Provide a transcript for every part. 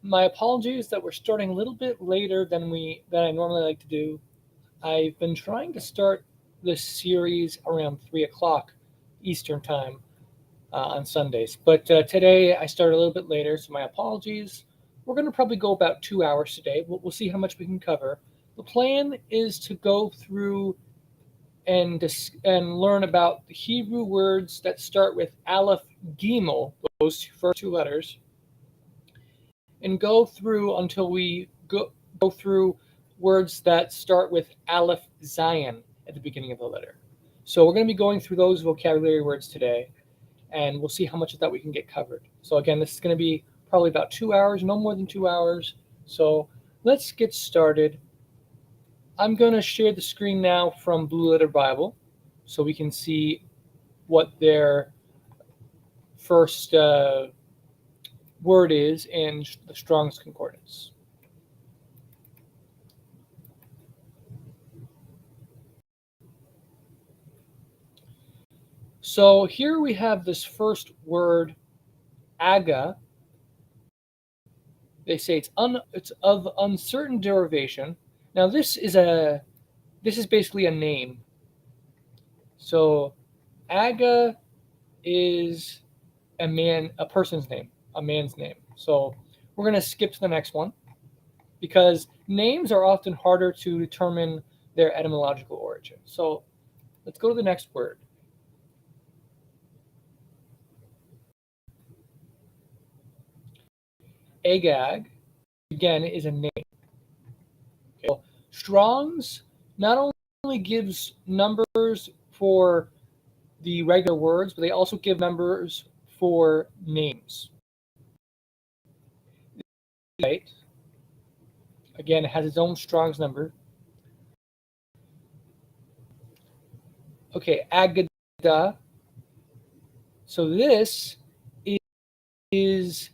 my apologies that we're starting a little bit later than I normally like to do. I've been trying to start this series around 3 o'clock Eastern time on Sundays, but today I started a little bit later, so my apologies. We're going to probably go about 2 hours today. We'll see how much we can cover. The plan is to go through and learn about the Hebrew words that start with Aleph Gimel, those first two letters, and go through until we go through words that start with Aleph Zion at the beginning of the letter. So we're going to be going through those vocabulary words today, and we'll see how much of that we can get covered. So again, this is going to be probably about 2 hours, no more than 2 hours. So let's get started. I'm going to share the screen now from Blue Letter Bible so we can see what their first word is in the Strong's Concordance. So here we have this first word, aga. They say it's of uncertain derivation. Now this is basically a name. So aga is a person's name, a man's name. So we're going to skip to the next one because names are often harder to determine their etymological origin. So let's go to the next word. Agag, again, is a name. Okay. So Strong's not only gives numbers for the regular words, but they also give numbers for names. Right? Again, it has its own Strong's number. Okay, Agada. So this is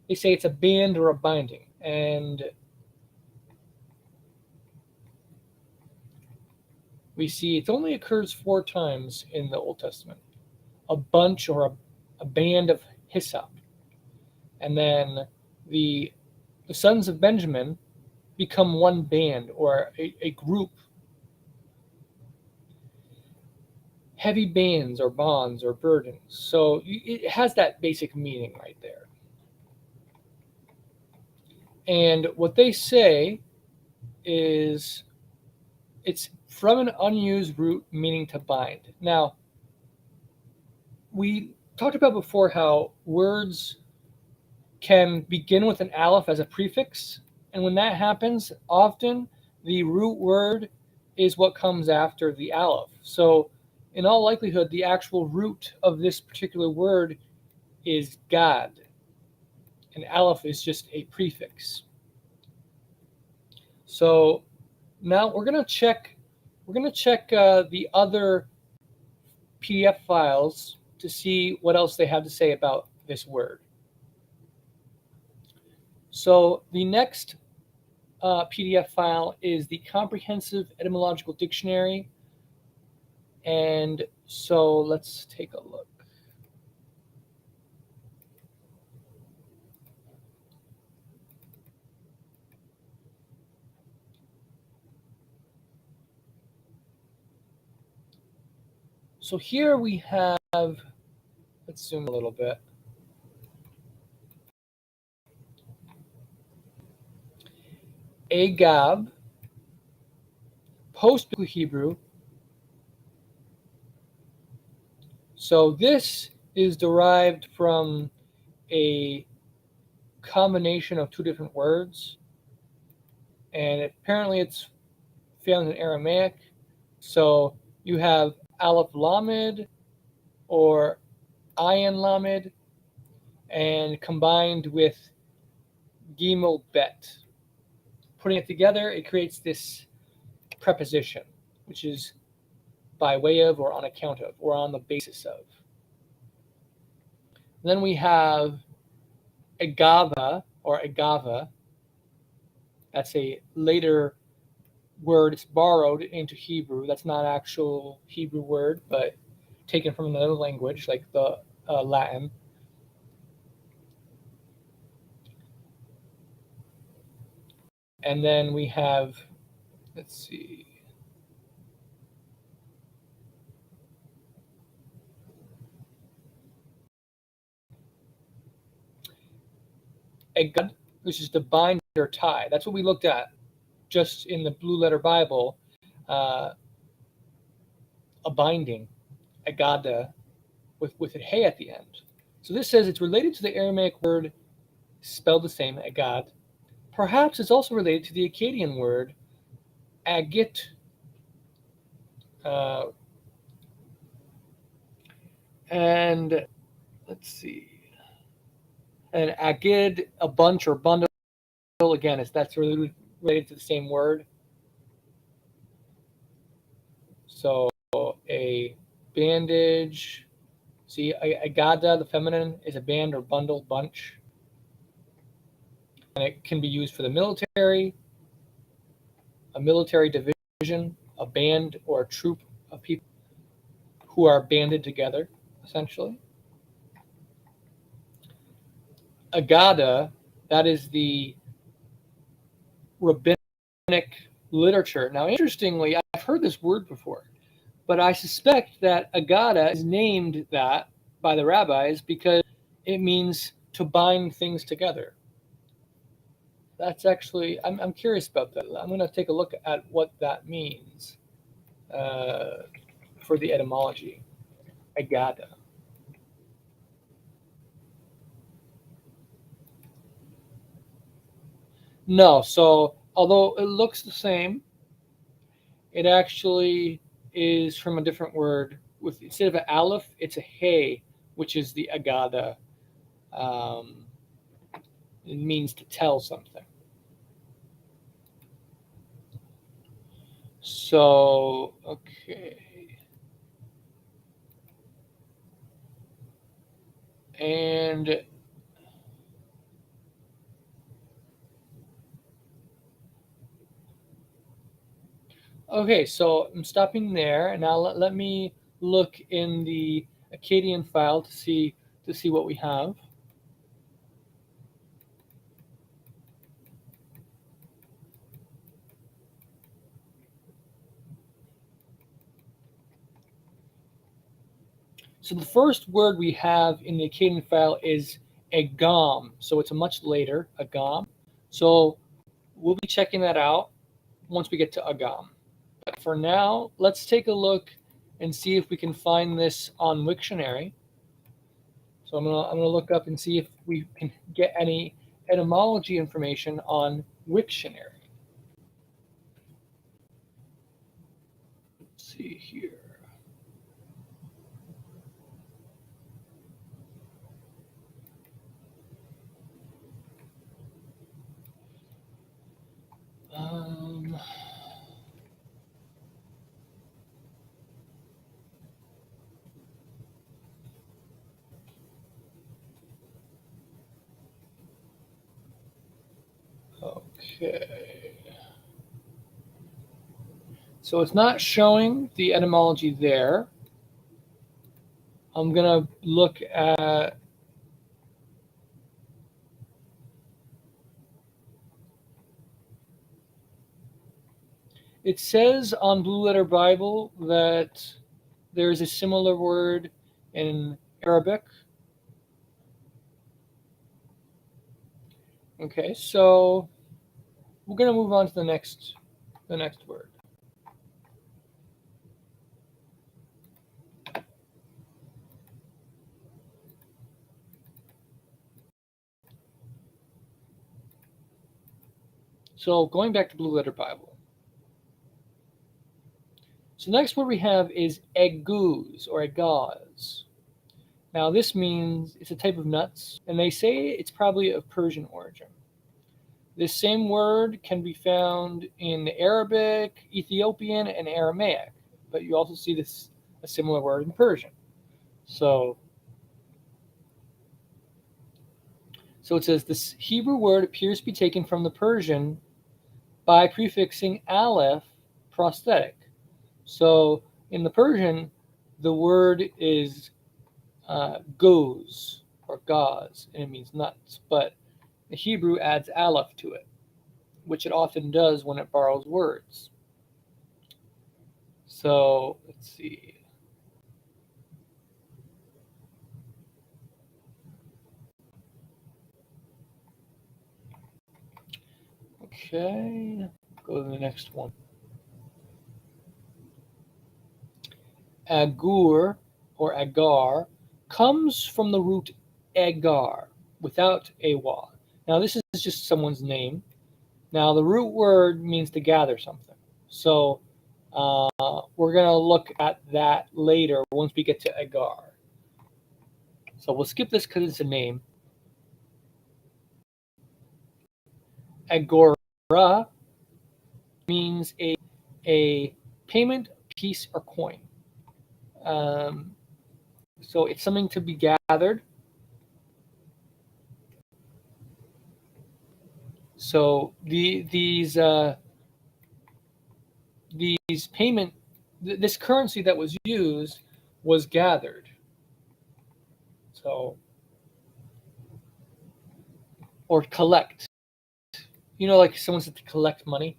they say it's a band or a binding, and we see it only occurs 4 times in the Old Testament. A bunch or a band of hyssop. And then the sons of Benjamin become one band or a group. Heavy bands or bonds or burdens. So it has that basic meaning right there. And what they say is it's from an unused root meaning to bind. Now, we talked about before how words can begin with an aleph as a prefix, and when that happens, often the root word is what comes after the aleph. So in all likelihood, the actual root of this particular word is God, and aleph is just a prefix. So now we're going to check the other PDF files to see what else they have to say about this word. So the next PDF file is the Comprehensive Etymological Dictionary. And so let's take a look. So here we have, let's zoom a little bit. Agab, post-biblical Hebrew. So this is derived from a combination of 2 different words, and apparently it's found in Aramaic. So you have Aleph Lamed or Ayin Lamed, and combined with Gimel Bet. Putting it together, it creates this preposition, which is by way of or on account of or on the basis of. Then we have agava or agava. That's a later word. It's borrowed into Hebrew. That's not an actual Hebrew word, but taken from another language like the Latin. And then we have, let's see, a god, which is to bind or tie. That's what we looked at just in the Blue Letter Bible, uh, a binding, a gada, with a hey at the end. So this says it's related to the Aramaic word spelled the same, agad. Perhaps it's also related to the Akkadian word agit, uh, and let's see, an agid, a bunch or bundle. Again, that's related to the same word. So a bandage. See, agada, the feminine, is a band or bundle, bunch, and it can be used for the military, a military division, a band or a troop of people who are banded together, essentially. Agada, that is the rabbinic literature. Now, interestingly, I've heard this word before, but I suspect that Agada is named that by the rabbis because it means to bind things together. That's actually, I'm curious about that. I'm going to take a look at what that means for the etymology. Agada. No, so although it looks the same, it actually is from a different word. With instead of an aleph, it's a hey, which is the agada. Um, it means to tell something. So okay, and okay, so I'm stopping there, and now let me look in the Akkadian file to see what we have. So the first word we have in the Akkadian file is agam. So it's a much later agam. So we'll be checking that out once we get to agam. But for now, let's take a look and see if we can find this on Wiktionary. So I'm gonna look up and see if we can get any etymology information on Wiktionary. Let's see here. Um, okay. So it's not showing the etymology there. I'm going to look at it says on Blue Letter Bible that there is a similar word in Arabic. Okay, so we're going to move on to the next word. So going back to Blue Letter Bible. So the next word we have is eguz or egaz. Now this means it's a type of nuts, and they say it's probably of Persian origin. This same word can be found in Arabic, Ethiopian, and Aramaic, but you also see this a similar word in Persian. So it says this Hebrew word appears to be taken from the Persian by prefixing aleph prosthetic. So in the Persian, the word is goz or gaz, and it means nuts, but the Hebrew adds aleph to it. which it often does when it borrows words. So let's see. Okay, go to the next one. Agur or agar comes from the root agar without a wa. Now this is just someone's name. Now the root word means to gather something. So we're going to look at that later once we get to agar. So we'll skip this because it's a name. Agora means a payment, piece, or coin. So it's something to be gathered. So these payment, this currency that was used was gathered. So, or collect. You know, like someone said to collect money,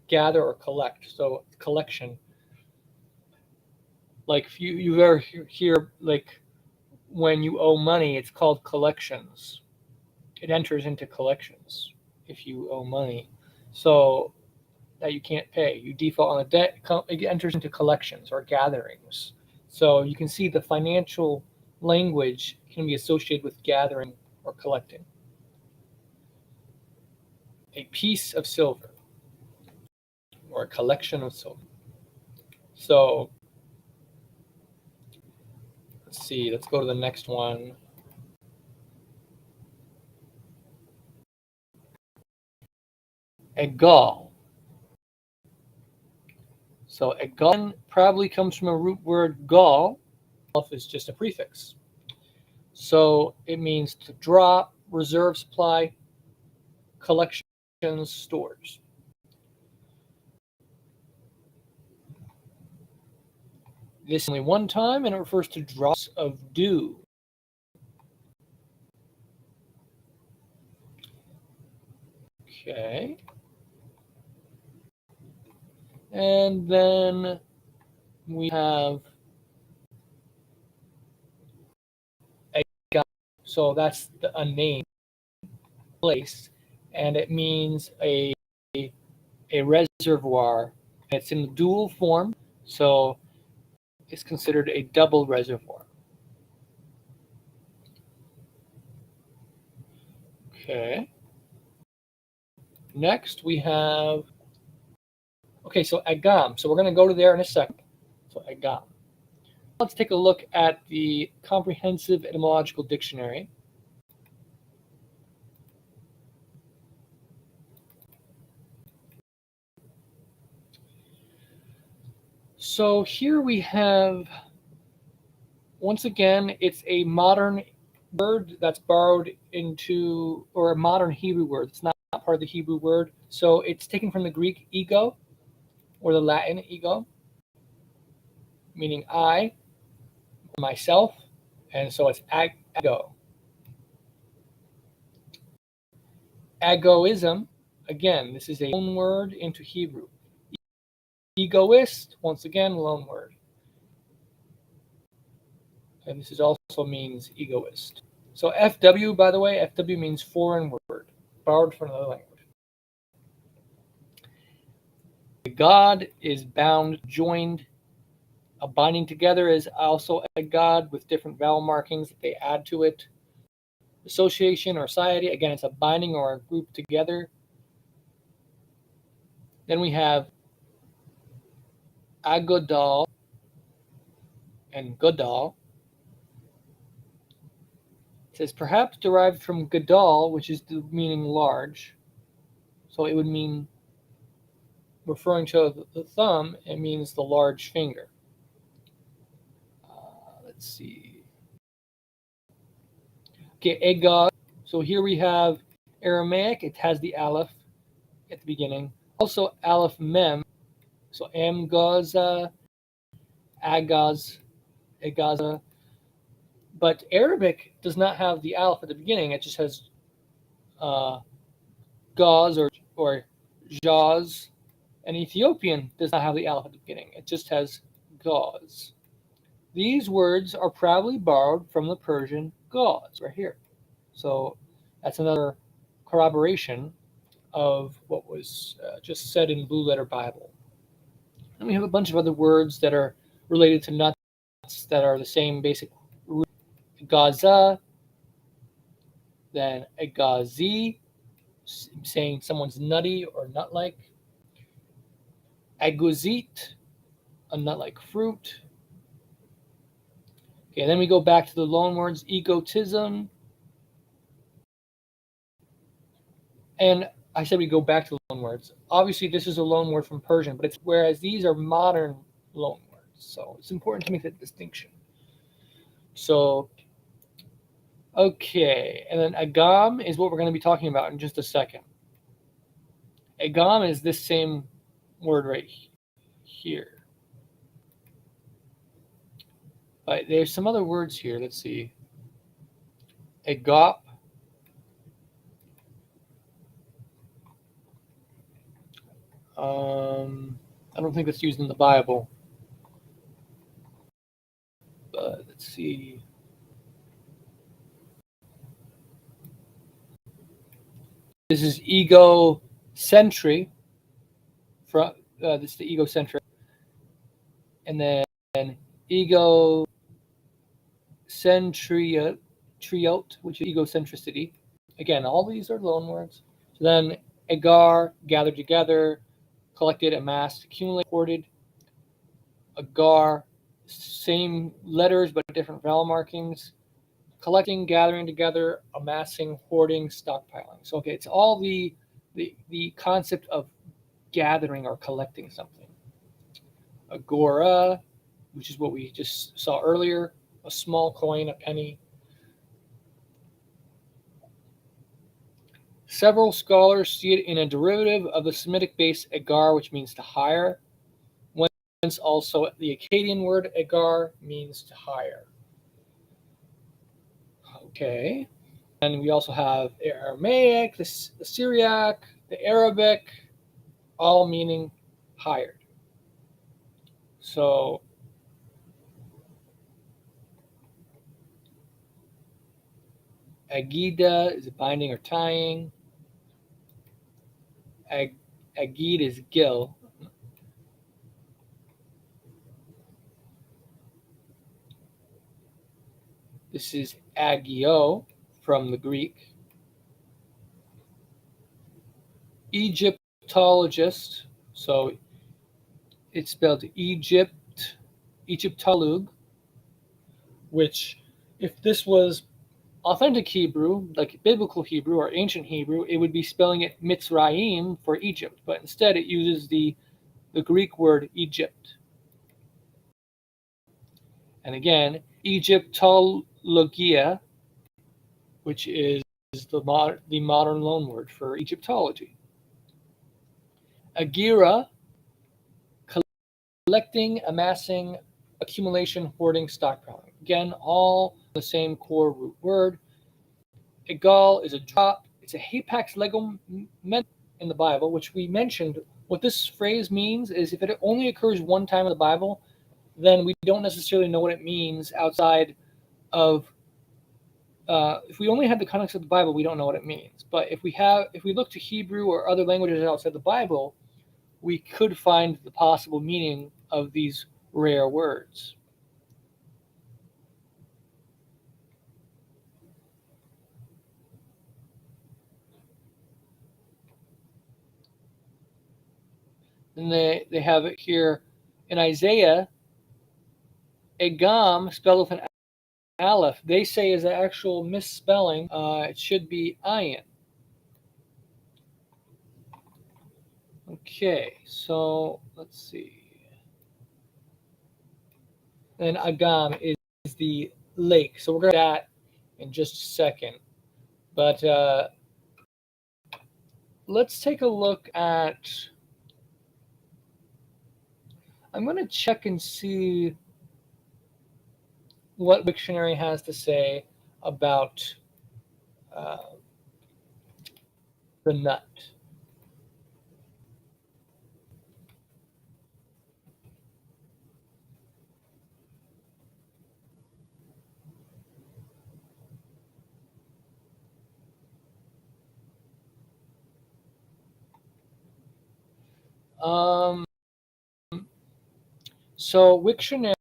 gather or collect. So collection. Like if you ever hear like when you owe money, it's called collections. It enters into collections if you owe money. So that you can't pay. You default on a debt, it enters into collections or gatherings. So you can see the financial language can be associated with gathering or collecting. A piece of silver or a collection of silver. So let's see, let's go to the next one. Egal. So egal probably comes from a root word gal. Aleph is just a prefix. So it means to draw, reserve, supply, collections, stores. This is only one time, and it refers to drops of dew. Okay. And then we have a guy. So that's a name, place, and it means a reservoir. It's in the dual form, so it's considered a double reservoir. Okay. Next we have, okay, so agam. So we're going to go to there in a second. So agam. Let's take a look at the Comprehensive Etymological Dictionary. So here we have, once again, it's a modern word that's borrowed into, or a modern Hebrew word. It's not part of the Hebrew word. So it's taken from the Greek ego, or the Latin ego, meaning I, myself, and so it's ego. Egoism, again, this is a loan word into Hebrew. Egoist, once again, loan word. And this is also means egoist. So FW, by the way, FW means foreign word, borrowed from another language. God is bound, joined. A binding together is also a god with different vowel markings that they add to it. Association or society, again, it's a binding or a group together. Then we have agodal and godal. It says perhaps derived from gadal, which is the meaning large. So it would mean, referring to the thumb, it means the large finger. Let's see. Okay, egog. So here we have Aramaic. It has the aleph at the beginning. Also aleph mem. So amgaza, agaz, egaza. But Arabic does not have the aleph at the beginning. It just has gauze or jaws, and Ethiopian does not have the aleph at the beginning. It just has gauze. These words are probably borrowed from the Persian gauze, right here. So that's another corroboration of what was just said in Blue Letter Bible. And we have a bunch of other words that are related to nuts that are the same basic root. Gaza, then a gazi, saying someone's nutty or nut-like. Aguzit, a nut-like fruit. Okay, then we go back to the loan words, egotism. And I said we go back to the loan words. Obviously, this is a loan word from Persian, but it's whereas these are modern loan words. So it's important to make that distinction. So, okay, and then agam is what we're going to be talking about in just a second. Agam is this same word right here. But there's some other words here. Let's see. Agop. I don't think that's used in the Bible. But let's see. This is egocentric. This is the egocentric. And then egocentriot, which is egocentricity. Again, all these are loan words. So then agar, gathered together, collected, amassed, accumulated, hoarded. Agar, same letters but different vowel markings. Collecting, gathering together, amassing, hoarding, stockpiling. So okay, it's all the concept of gathering or collecting something. Agora, which is what we just saw earlier, a small coin, a penny. Several scholars see it in a derivative of the Semitic base agar, which means to hire. Whence also the Akkadian word agar means to hire. Okay. And we also have the Aramaic, the Syriac, the Arabic, all meaning hired. So agida is binding or tying. Agid is gill. This is agio from the Greek. Egyptologist, so it's spelled Egyptolog, which if this was authentic Hebrew, like biblical Hebrew or ancient Hebrew, it would be spelling it Mitzrayim for Egypt, but instead it uses the Greek word Egypt. And again, Egyptologia, which is the modern loan word for Egyptology. Agira, collecting, amassing, accumulation, hoarding, stockpiling. Again, all the same core root word. Egal is a drop. It's a hapax legum in the Bible, which we mentioned. What this phrase means is if it only occurs one time in the Bible, then we don't necessarily know what it means outside of if we only had the context of the Bible, we don't know what it means. But if we look to Hebrew or other languages outside the Bible, we could find the possible meaning of these rare words. And they have it here in Isaiah, Egam, spelled with an Aleph, they say is an actual misspelling. It should be ayin. Okay, so let's see. And Agam is the lake. So we're going to do that in just a second. But let's take a look at. I'm going to check and see what Wiktionary has to say about the nut. Um, so Wiktionary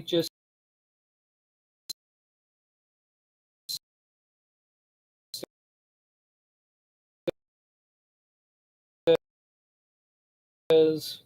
just says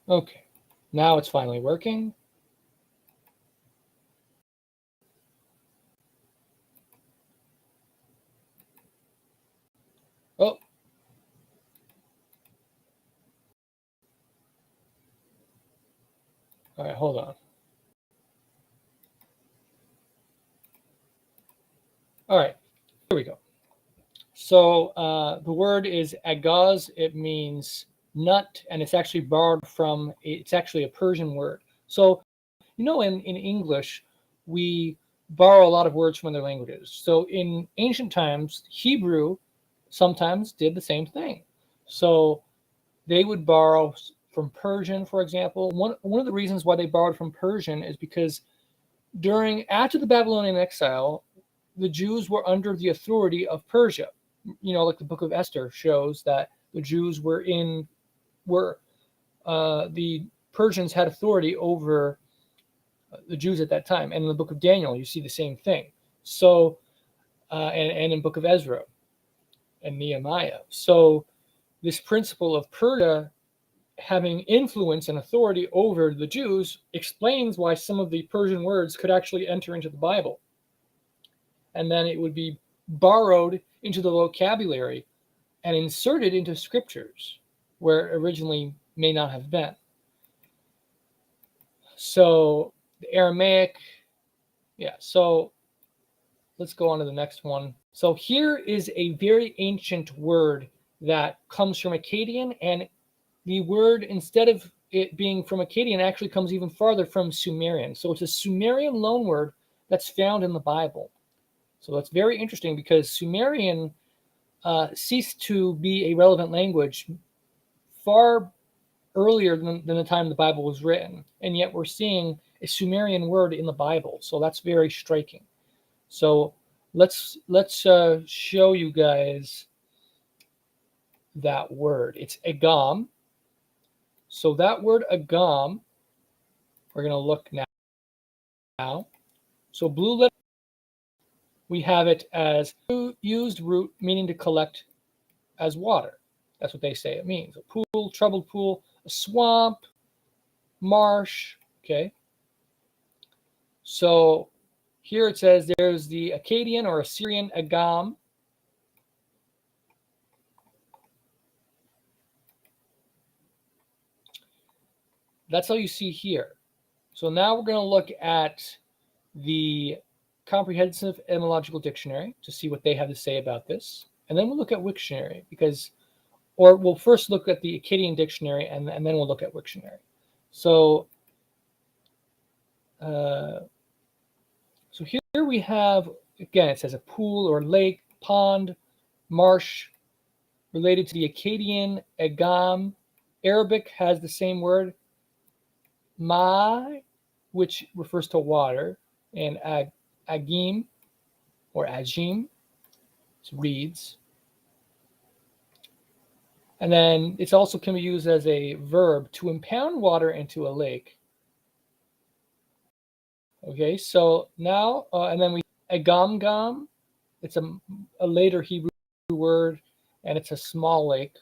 okay. Now it's finally working. Oh, all right. Hold on. All right. Here we go. So the word is agaz. It means nut, and it's actually borrowed from. It's actually a Persian word. So in English, we borrow a lot of words from other languages. So in ancient times, Hebrew sometimes did the same thing. So they would borrow from Persian, for example. One of the reasons why they borrowed from Persian is because after the Babylonian exile, the Jews were under the authority of Persia. Like the Book of Esther shows that the Jews were the Persians had authority over the Jews at that time. And in the Book of Daniel, you see the same thing. So, and in Book of Ezra and Nehemiah. So, this principle of Persia having influence and authority over the Jews explains why some of the Persian words could actually enter into the Bible. And then it would be borrowed into the vocabulary and inserted into scriptures where it originally may not have been. So the Aramaic, yeah. So let's go on to the next one. So here is a very ancient word that comes from Akkadian, and the word, instead of it being from Akkadian, actually comes even farther from Sumerian. So it's a Sumerian loanword that's found in the Bible. So that's very interesting because Sumerian ceased to be a relevant language far earlier than the time the Bible was written, and yet we're seeing a Sumerian word in the Bible. So that's very striking. So let's show you guys that word. It's agam. So that word agam, we're going to look now. So blue letter, we have it as used root, meaning to collect as water. That's what they say it means. A pool, troubled pool, a swamp, marsh. Okay. So here it says there's the Akkadian or Assyrian agam. That's all you see here. So now we're going to look at the Comprehensive Etymological Dictionary to see what they have to say about this. And then we'll look at Wiktionary or we'll first look at the Akkadian dictionary and then we'll look at Wiktionary. So, so here we have, again, it says a pool or lake, pond, marsh, related to the Akkadian, agam. Arabic has the same word, ma, which refers to water, and agim or agim, it's reeds. And then it's also can be used as a verb to impound water into a lake. Okay, so now, and then we agam. It's a later Hebrew word, and it's a small lake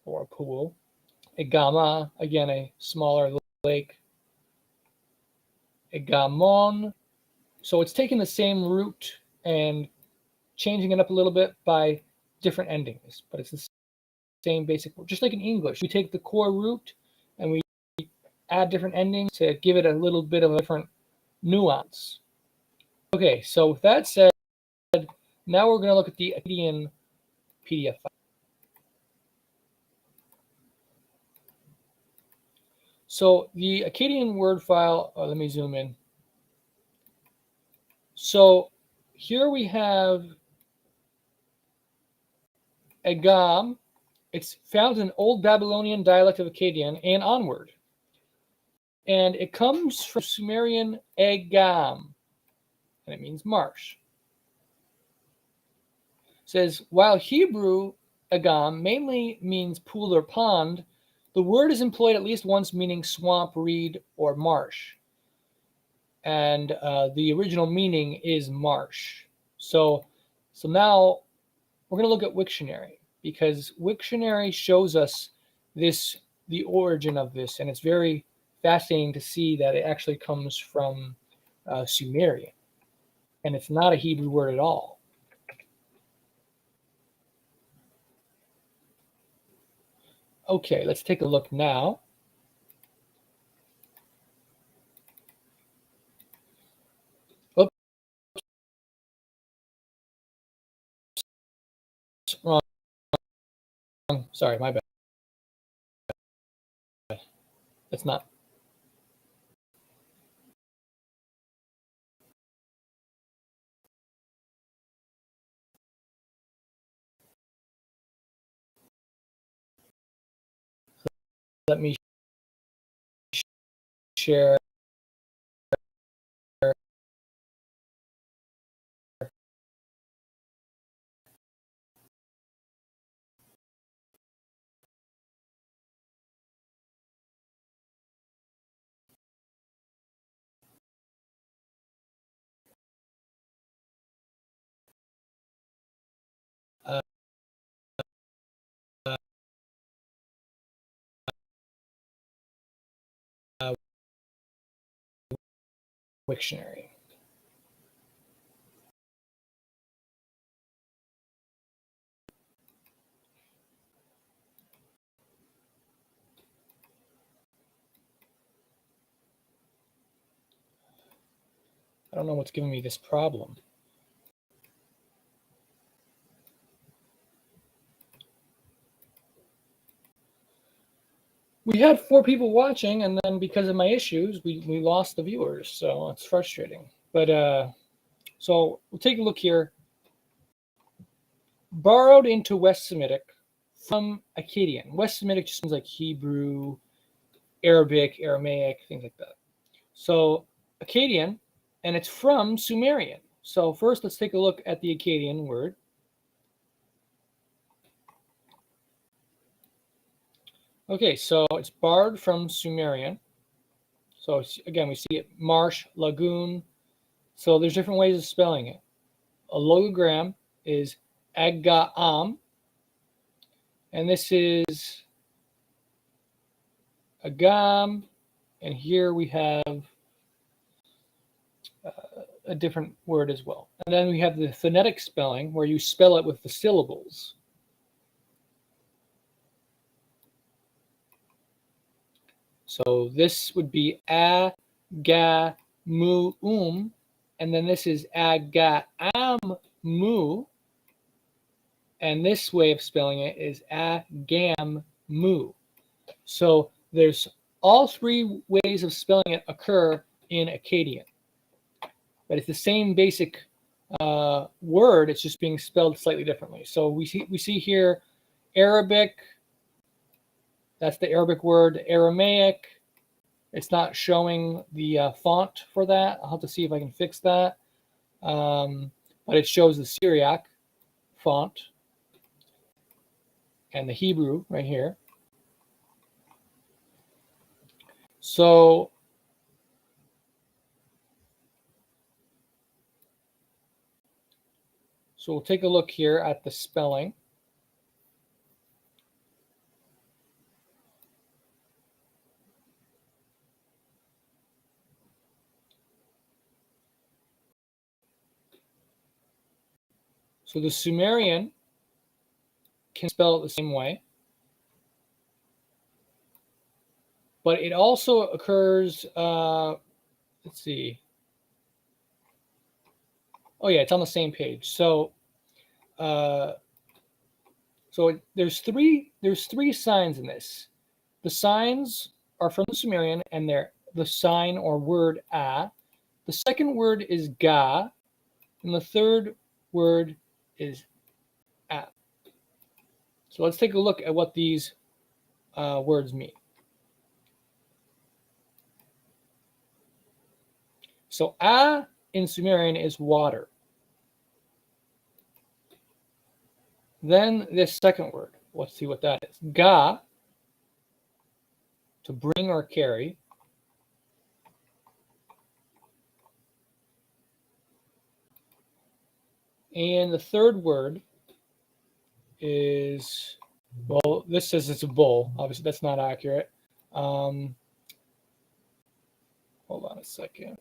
or a pool. Agama, again, a smaller lake. Agamon, So it's taking the same root and changing it up a little bit by different endings, but it's the same basic word. Just like in English, we take the core root and we add different endings to give it a little bit of a different nuance. Okay, so with that said, now we're going to look at the Akkadian PDF file. So the Akkadian word file, let me zoom in. So here we have Agam. It's found in Old Babylonian dialect of Akkadian and onward. And it comes from Sumerian Agam, and it means marsh. It says, while Hebrew Agam mainly means pool or pond, the word is employed at least once meaning swamp, reed, or marsh. And the original meaning is marsh. So now we're going to look at Wiktionary, because Wiktionary shows us the origin of this, and it's very fascinating to see that it actually comes from Sumerian, and it's not a Hebrew word at all. Okay, let's take a look now. Oops, wrong. Sorry, my bad. That's not. Let me share. Uh, uh, Wiktionary. I don't know what's giving me this problem. We had 4 people watching, and then because of my issues, we lost the viewers. So it's frustrating. But so we'll take a look here. Borrowed into West Semitic from Akkadian. West Semitic just means like Hebrew, Arabic, Aramaic, things like that. So Akkadian, and it's from Sumerian. So first, let's take a look at the Akkadian word. Okay, so it's borrowed from Sumerian. So again, we see it marsh, lagoon. So there's different ways of spelling it. A logogram is Agam, and this is Agam, and here we have a different word as well. And then we have the phonetic spelling, where you spell it with the syllables. So this would be A, Ga, Mu, and then this is Aga, Am, Mu, and this way of spelling it is Agam, Mu. So there's all 3 ways of spelling it occur in Akkadian, but it's the same basic word. It's just being spelled slightly differently. So we see here Arabic. That's the Arabic word. Aramaic. It's not showing the font for that. I'll have to see if I can fix that. But it shows the Syriac font and the Hebrew right here. So we'll take a look here at the spelling. So the Sumerian can spell it the same way, but it also occurs, let's see. Oh yeah, it's on the same page. So there's three signs in this. The signs are from the Sumerian, and they're the sign or word a. The second word is ga, and the third word is a. So let's take a look at what these words mean. So a in Sumerian is water. Then this second word, let's see what that is. Ga, to bring or carry. And the third word is, well, this says it's a bull. Obviously, that's not accurate. Hold on a second.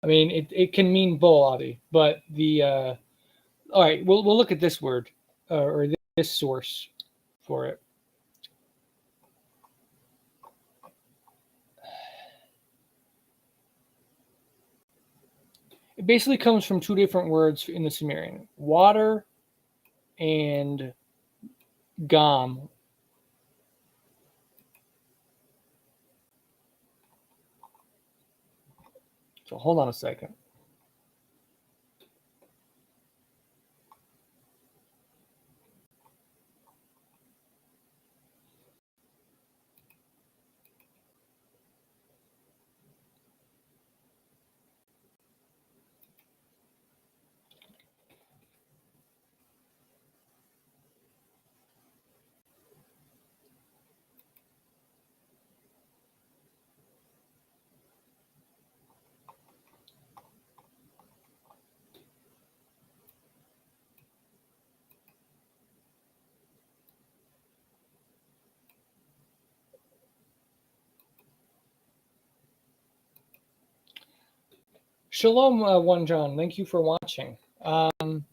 I mean, it can mean bull, Avi, but all right, we'll look at this word or this source for it. It basically comes from two different words in the Sumerian: water and gam. So hold on a second. Shalom, One John. Thank you for watching. I'm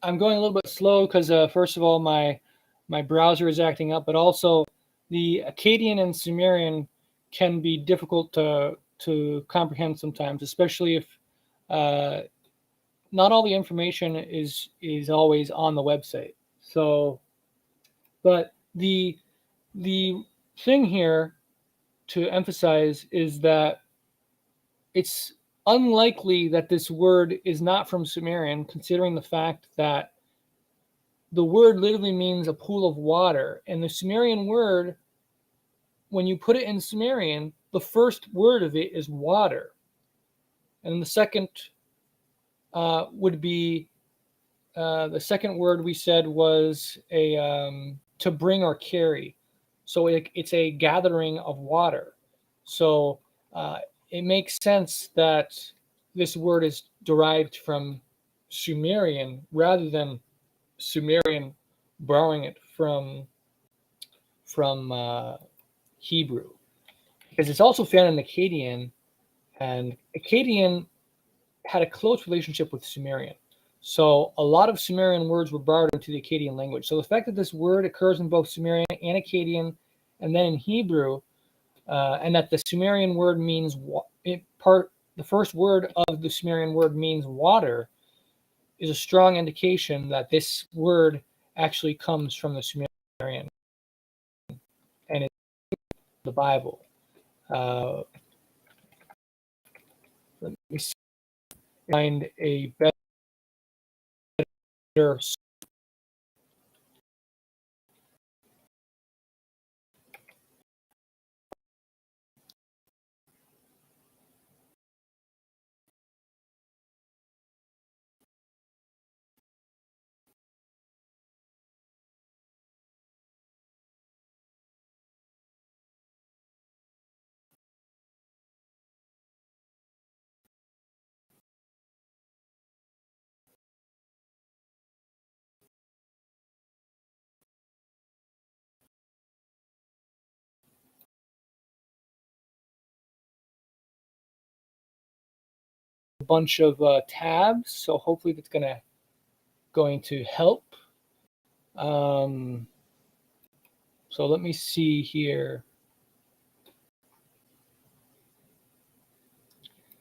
going a little bit slow because, first of all, my browser is acting up, but also the Akkadian and Sumerian can be difficult to comprehend sometimes, especially if not all the information is always on the website. So, but the thing here to emphasize is that it's unlikely that this word is not from Sumerian, considering the fact that the word literally means a pool of water. And the Sumerian word, when you put it in Sumerian, the first word of it is water. And the second would be, the second word we said was to bring or carry. So it's a gathering of water. So it makes sense that this word is derived from Sumerian rather than Sumerian borrowing it from Hebrew, because it's also found in Akkadian, and Akkadian had a close relationship with Sumerian. So a lot of Sumerian words were borrowed into the Akkadian language. So the fact that this word occurs in both Sumerian and Akkadian, and then in Hebrew, and that the Sumerian word means the first word of the Sumerian word means water, is a strong indication that this word actually comes from the Sumerian and it's the Bible. Let me find a better bunch of tabs, so hopefully that's going to help. So let me see here.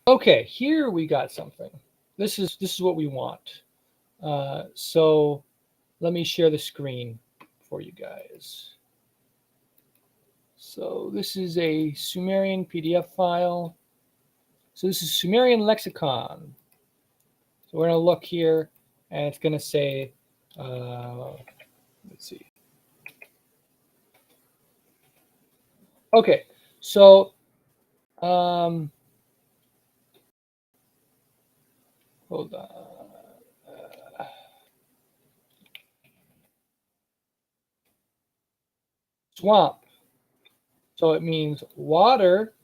Okay, here we got something. This is what we want. So let me share the screen for you guys. So this is a Sumerian PDF file. So this is Sumerian lexicon. So we're going to look here, and it's going to say, let's see. Okay, so hold on. Swamp. So it means water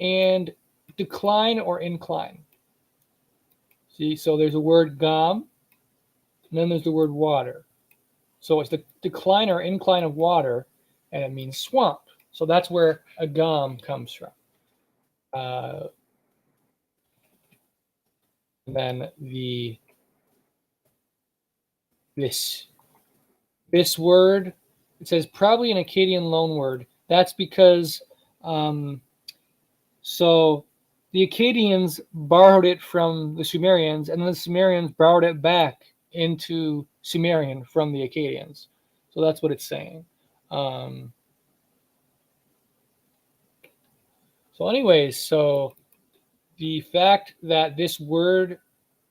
and decline or incline. See, so there's a word gam, and then there's the word water. So it's the decline or incline of water, and it means swamp. So that's where agam comes from. And then this word, it says probably an Akkadian loanword. That's because so the Akkadians borrowed it from the Sumerians, and then the Sumerians borrowed it back into Sumerian from the Akkadians. So that's what it's saying. So anyways, so the fact that this word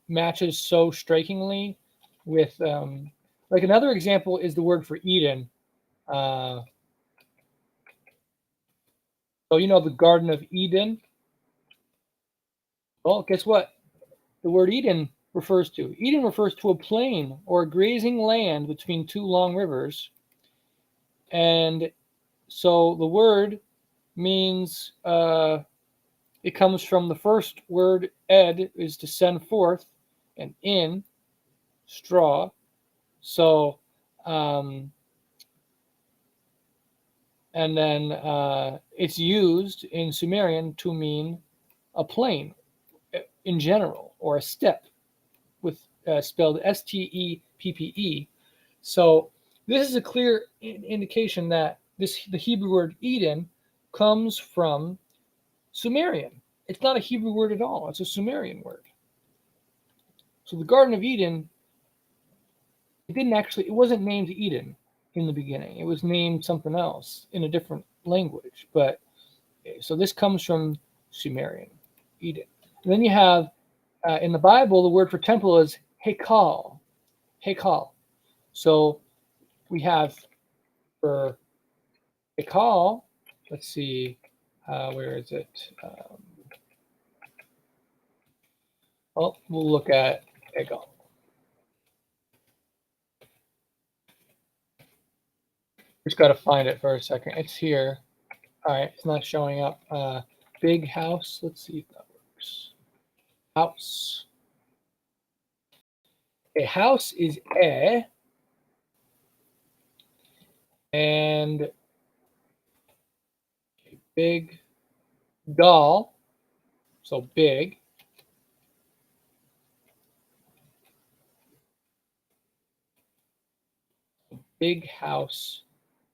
matches so strikingly with, like another example is the word for Eden. So you know the Garden of Eden? Well, guess what? The word Eden refers to a plain or grazing land between two long rivers. And so the word means, it comes from the first word, ed, is to send forth, and in, straw. So, and then it's used in Sumerian to mean a plain in general, or a steppe, with spelled S-T-E-P-P-E. So this is a clear indication that the Hebrew word Eden comes from Sumerian. It's not a Hebrew word at all. It's a Sumerian word. So the Garden of Eden, it wasn't named Eden in the beginning. It was named something else in a different language. But so this comes from Sumerian, Eden. And then you have, in the Bible, the word for temple is hekal. Hekal. So we have for hekal, let's see, where is it? Well, we'll look at hekal. Just got to find it for a second. It's here. All right, it's not showing up. Big house. Let's see if that works. House. A house is and a big doll. So big. Big house.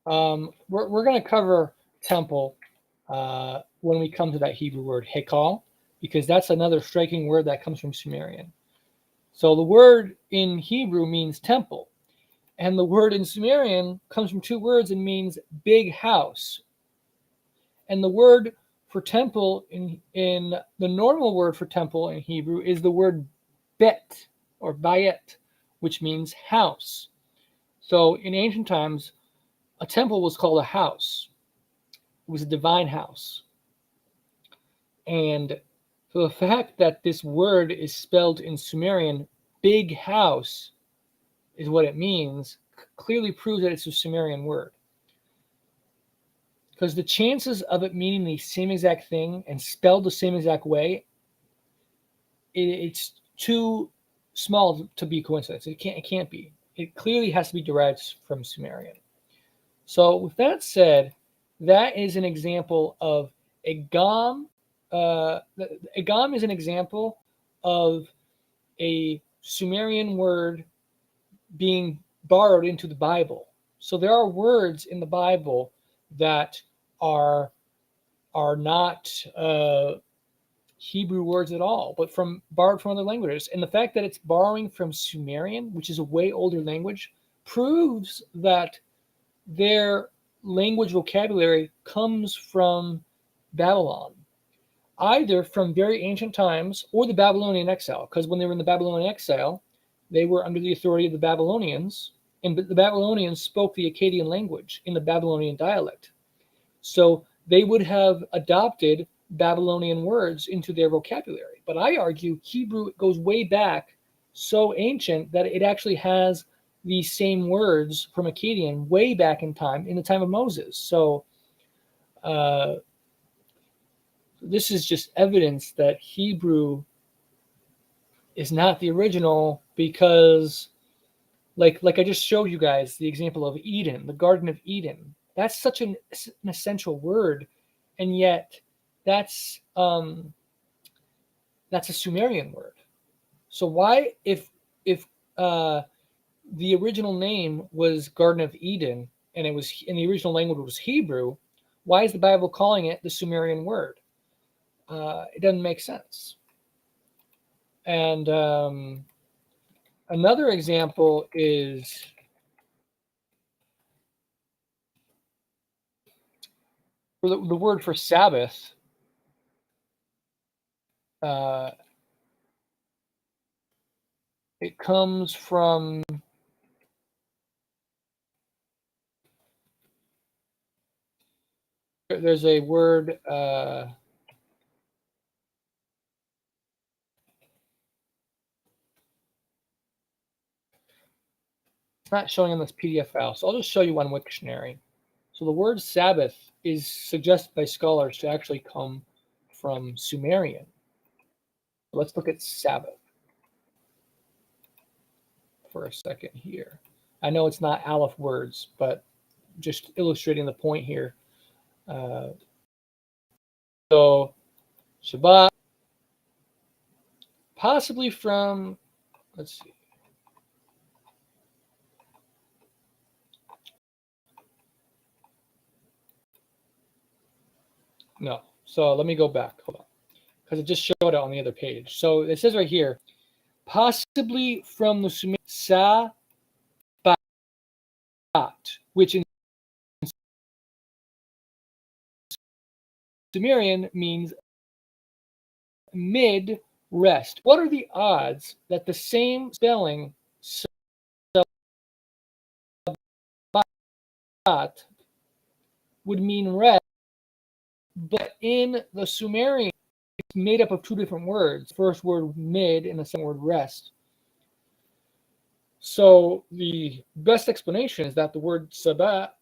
We're going to cover temple when we come to that Hebrew word hekal, because that's another striking word that comes from Sumerian. So the word in Hebrew means temple, and the word in Sumerian comes from two words and means big house. And the word for temple in the normal word for temple in Hebrew is the word bet or bayet, which means house. So in ancient times, a temple was called a house. It was a divine house. And so the fact that this word is spelled in Sumerian, big house, is what it means, clearly proves that it's a Sumerian word. Because the chances of it meaning the same exact thing and spelled the same exact way, it's too small to be coincidence. It can't be. It clearly has to be derived from Sumerian. So with that said, that is an example of agam. Agam is an example of a Sumerian word being borrowed into the Bible. So there are words in the Bible that are not Hebrew words at all, but borrowed from other languages. And the fact that it's borrowing from Sumerian, which is a way older language, proves that their language vocabulary comes from Babylon, either from very ancient times or the Babylonian exile. Because when they were in the Babylonian exile, they were under the authority of the Babylonians, and the Babylonians spoke the Akkadian language in the Babylonian dialect. So they would have adopted Babylonian words into their vocabulary. But I argue Hebrew goes way back, so ancient that it actually has these same words from Akkadian way back in time, in the time of Moses. So this is just evidence that Hebrew is not the original, because like I just showed you guys the example of Eden, the Garden of Eden. That's such an essential word, and yet that's a Sumerian word. So why, if the original name was Garden of Eden and it was in the original language was Hebrew, why is the Bible calling it the Sumerian word? It doesn't make sense. And another example is for the word for Sabbath. It comes from there's a word it's not showing on this PDF file, so I'll just show you on Wiktionary. So the word Sabbath is suggested by scholars to actually come from Sumerian. Let's look at Sabbath for a second here. I know it's not Aleph words, but just illustrating the point here. So Shabbat, possibly from, let's see. No, so let me go back. Hold on, because it just showed it on the other page. So it says right here, possibly from the Sumerian Sabat, which in Sumerian means mid-rest. What are the odds that the same spelling Sabat would mean rest, but in the Sumerian, it's made up of two different words. First word mid and the second word rest. So the best explanation is that the word Sabbat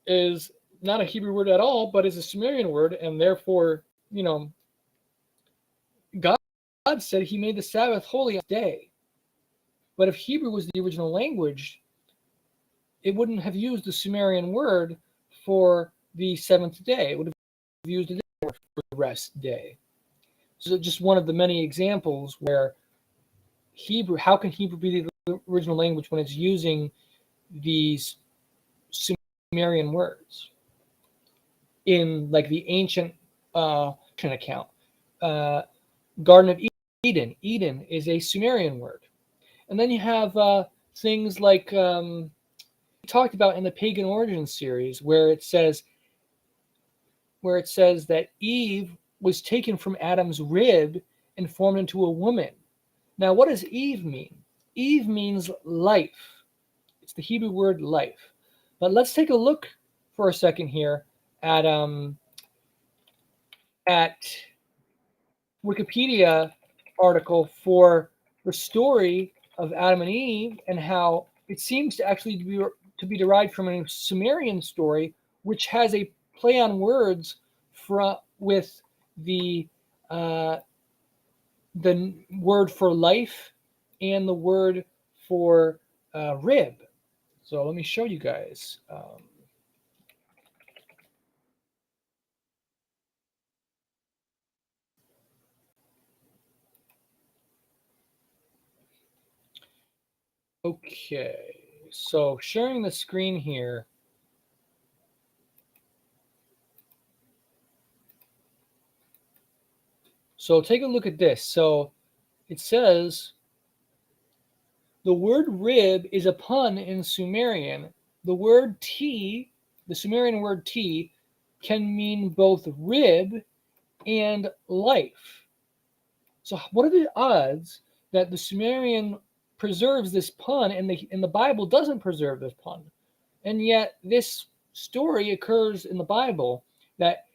is not a Hebrew word at all, but is a Sumerian word, and therefore, God said he made the Sabbath holy day. But if Hebrew was the original language, it wouldn't have used the Sumerian word for the seventh day. It would have used a different word for the rest day. So just one of the many examples where how can Hebrew be the original language when it's using these Sumerian words in like the ancient account? Garden of Eden. Eden is a Sumerian word. And then you have things like we talked about in the Pagan Origins series, where it says that Eve was taken from Adam's rib and formed into a woman. Now, what does Eve mean? Eve means life. It's the Hebrew word life. But let's take a look for a second here at Wikipedia article for the story of Adam and Eve, and how it seems to actually be derived from a Sumerian story, which has a play on words with the word for life and the word for rib. So let me show you guys. Okay, so sharing the screen here. So take a look at this. So it says the word rib is a pun in Sumerian. The word tea, the Sumerian word tea, can mean both rib and life. So what are the odds that the Sumerian preserves this pun and the Bible doesn't preserve this pun? And yet this story occurs in the Bible that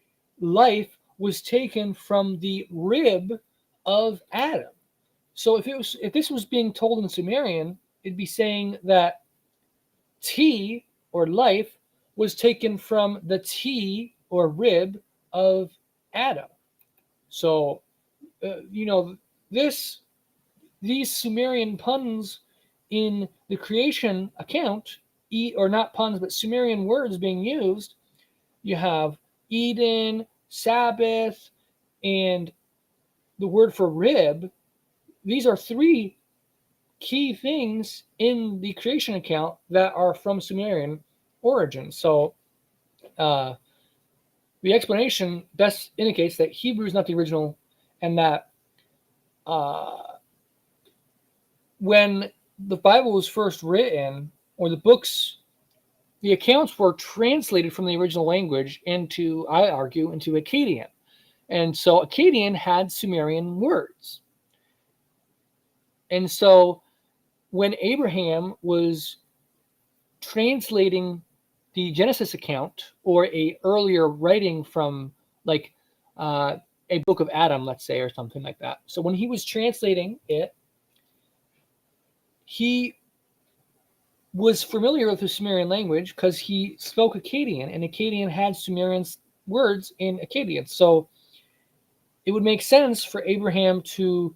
life was taken from the rib of Adam. So if this was being told in Sumerian, it'd be saying that tea or life was taken from the tea or rib of Adam. So you know this these Sumerian puns in the creation account, or not puns, but Sumerian words being used. You have Eden, Sabbath, and the word for rib. These are three key things in the creation account that are from Sumerian origin. So uh, the explanation best indicates that Hebrew is not the original, and that uh, when the Bible was first written, or the books, the accounts were translated from the original language into, I argue, into Akkadian. And so Akkadian had Sumerian words. And so when Abraham was translating the Genesis account, or a earlier writing from, like a book of Adam, let's say, or something like that. So when he was translating it, he was familiar with the Sumerian language because he spoke Akkadian, and Akkadian had Sumerian words in Akkadian. So it would make sense for Abraham to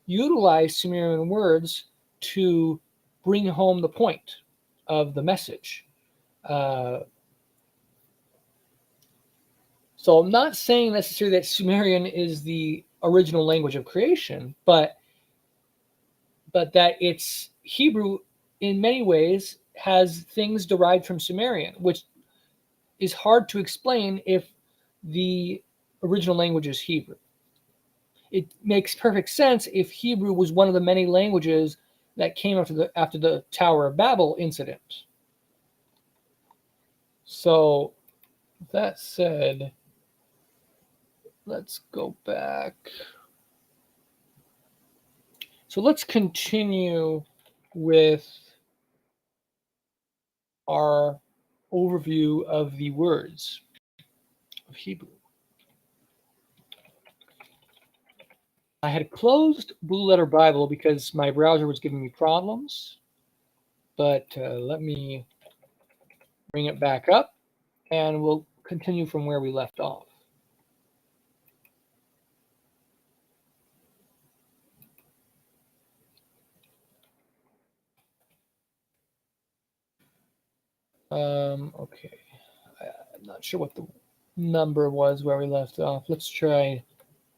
utilize Sumerian words to bring home the point of the message. Uh, so I'm not saying necessarily that Sumerian is the original language of creation, but that it's Hebrew in many ways has things derived from Sumerian, which is hard to explain if the original language is Hebrew. It makes perfect sense if Hebrew was one of the many languages that came after the Tower of Babel incident. So, that said, let's go back. So let's continue with our overview of the words of Hebrew. I had closed Blue Letter Bible because my browser was giving me problems, but let me bring it back up and we'll continue from where we left off. Okay, I'm not sure what the number was where we left off. Let's try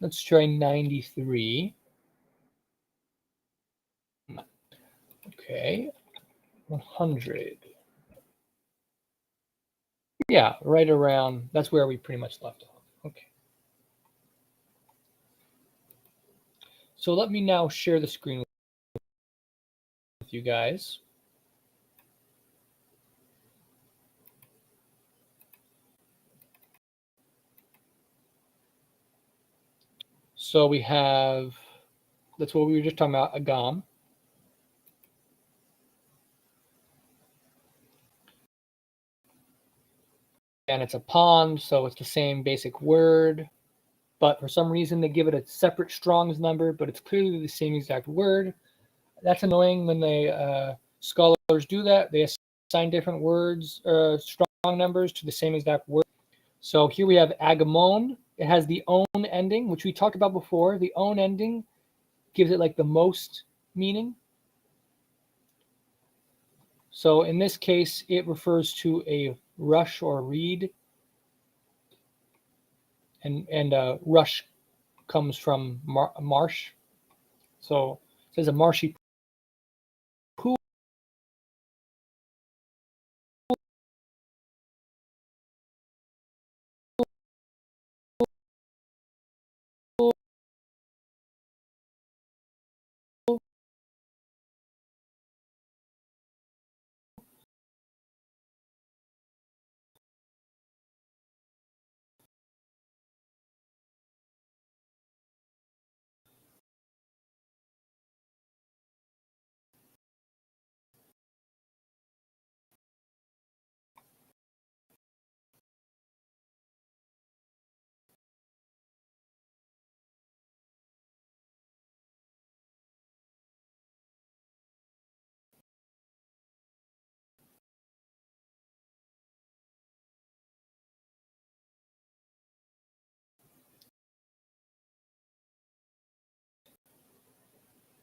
93. Okay, 100. Yeah, right around, that's where we pretty much left off. Okay. So let me now share the screen with you guys. So we have, that's what we were just talking about, agam. And it's a pond, so it's the same basic word, but for some reason they give it a separate Strong's number, but it's clearly the same exact word. That's annoying when they scholars do that. They assign different words, strong numbers to the same exact word. So here we have agamon. It has the own ending, which we talked about before. The own ending gives it like the most meaning. So in this case, it refers to a rush or reed. And rush comes from marsh. So it says a marshy pool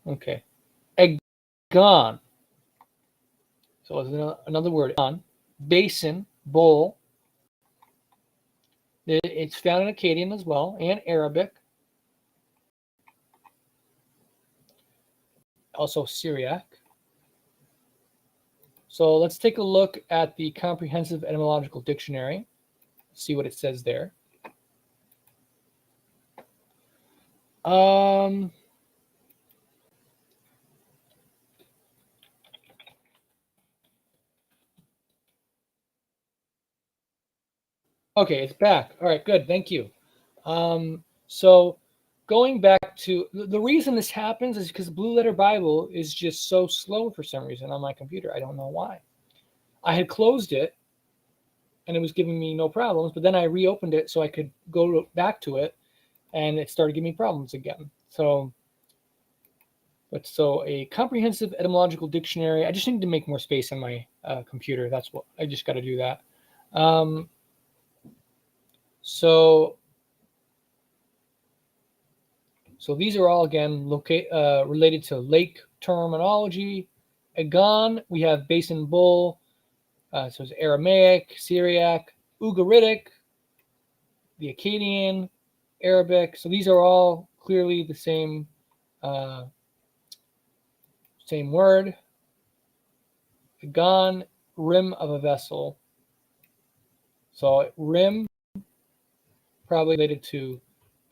Okay. Egan. So it's another word. Egan. Basin, bowl. It's found in Akkadian as well and Arabic. Also Syriac. So let's take a look at the Comprehensive Etymological Dictionary. See what it says there. Okay, it's back. All right, good. Thank you. So going back to the reason this happens is because Blue Letter Bible is just so slow for some reason on my computer. I don't know why. I had closed it and it was giving me no problems, but then I reopened it so I could go back to it and it started giving me problems again. So a comprehensive etymological dictionary. I just need to make more space on my computer. That's what I just got to do that. So these are all again related to lake terminology. Agon, we have basin bowl. So it's Aramaic, Syriac, Ugaritic, the Akkadian, Arabic. So these are all clearly the same word. Agon, rim of a vessel. So rim probably related to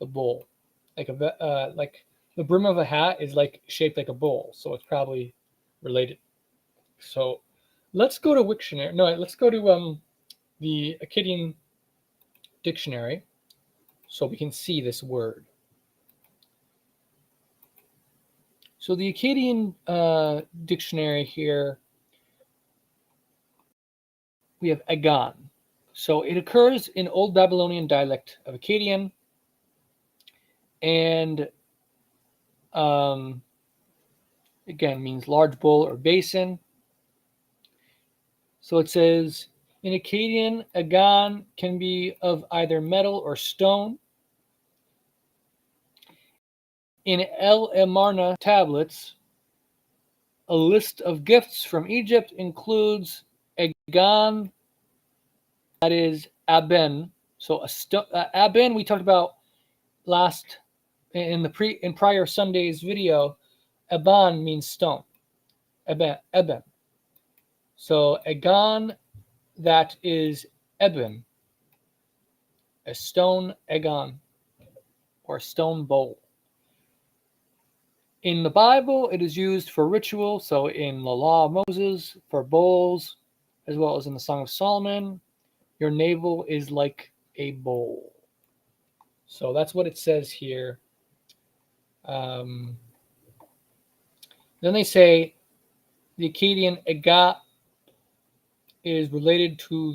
the bowl, like the brim of a hat is like shaped like a bowl, so it's probably related. So let's go to Wiktionary. No, let's go to the Akkadian dictionary so we can see this word. So the Akkadian dictionary here, we have Agan. So it occurs in Old Babylonian dialect of Akkadian, and again means large bowl or basin. So it says in Akkadian, Agan can be of either metal or stone. In El Amarna tablets, a list of gifts from Egypt includes Agan, that is Aben. So Aben we talked about last in prior Sunday's video. Aban means stone. Eben. So Agan, that is Eben, a stone Agan or stone bowl. In the Bible, it is used for ritual. So in the Law of Moses, for bowls, as well as in the Song of Solomon, your navel is like a bowl. So that's what it says here. Then they say the Akkadian Aga is related to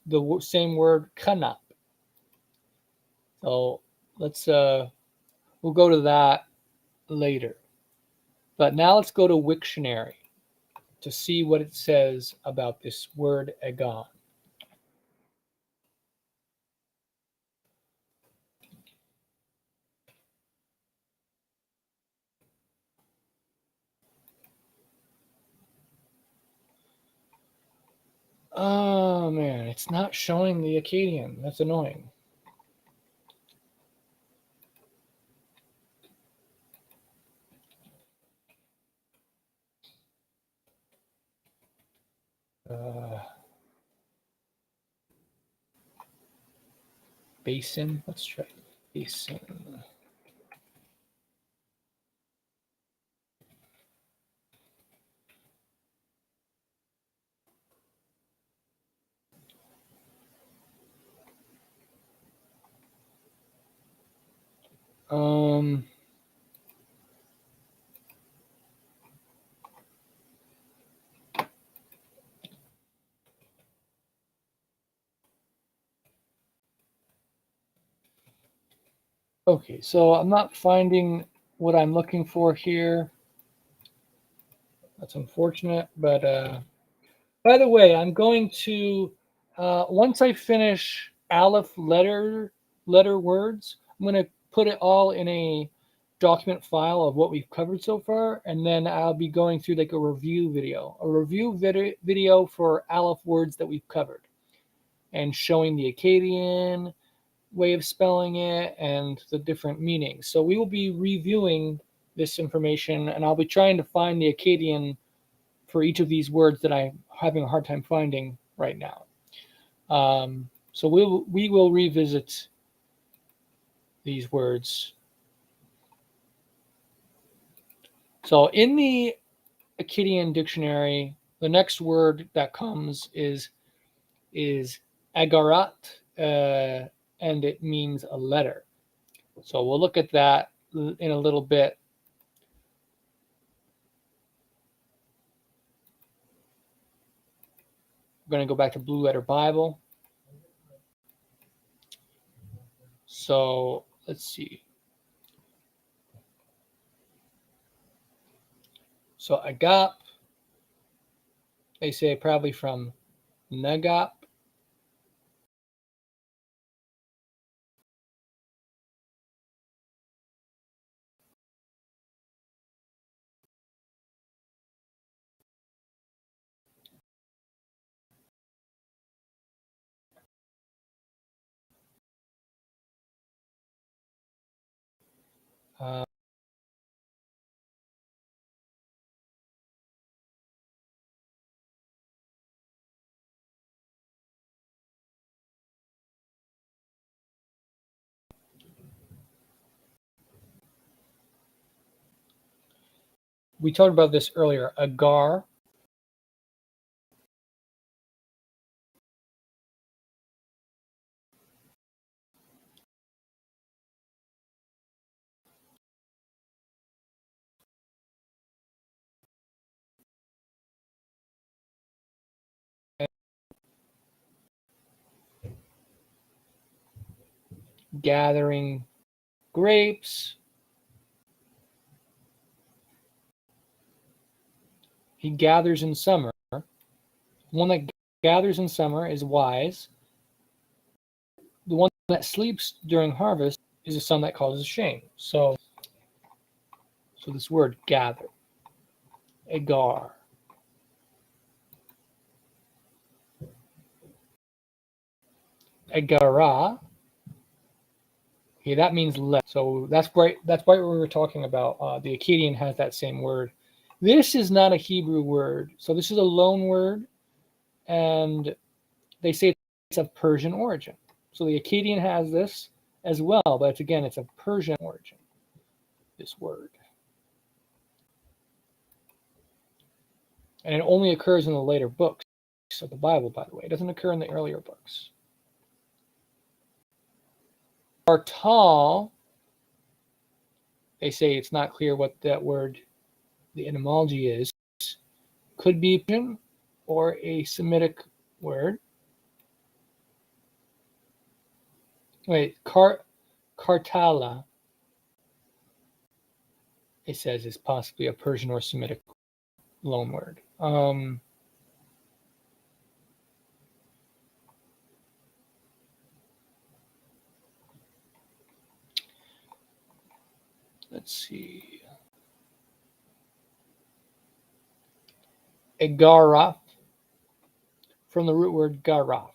the same word kanap. So let's we'll go to that later. But now let's go to Wiktionary to see what it says about this word Agan. Oh man, it's not showing the Akkadian. That's annoying. Basin. Let's try basin. Okay, so I'm not finding what I'm looking for here. That's unfortunate, but by the way, I'm going to once I finish Aleph letter words, I'm going to put it all in a document file of what we've covered so far, and then I'll be going through like a review video for Aleph words that we've covered, and showing the Akkadian way of spelling it and the different meanings. So we will be reviewing this information, and I'll be trying to find the Akkadian for each of these words that I'm having a hard time finding right now. So we will revisit these words. So in the Akkadian dictionary, the next word that comes is agarat, and it means a letter. So we'll look at that in a little bit. We're going to go back to Blue Letter Bible. So let's see. So agap, they say probably from nagap. We talked about this earlier. Agar, gathering grapes. He gathers in summer. One that gathers in summer is wise. The one that sleeps during harvest is a son that causes shame. So this word gather, agar. Agara. Okay, that means left. So that's right. That's why we were talking about. The Akkadian has that same word. This is not a Hebrew word. So this is a loan word, and they say it's of Persian origin. So the Akkadian has this as well, but again, it's of Persian origin, this word. And it only occurs in the later books of the Bible, by the way. It doesn't occur in the earlier books. Bartal, they say it's not clear what that word, the etymology is. Could be Persian or a Semitic word. Wait, Kartala, it says, is possibly a Persian or Semitic loan word. Let's see. Egaraf, from the root word garaf.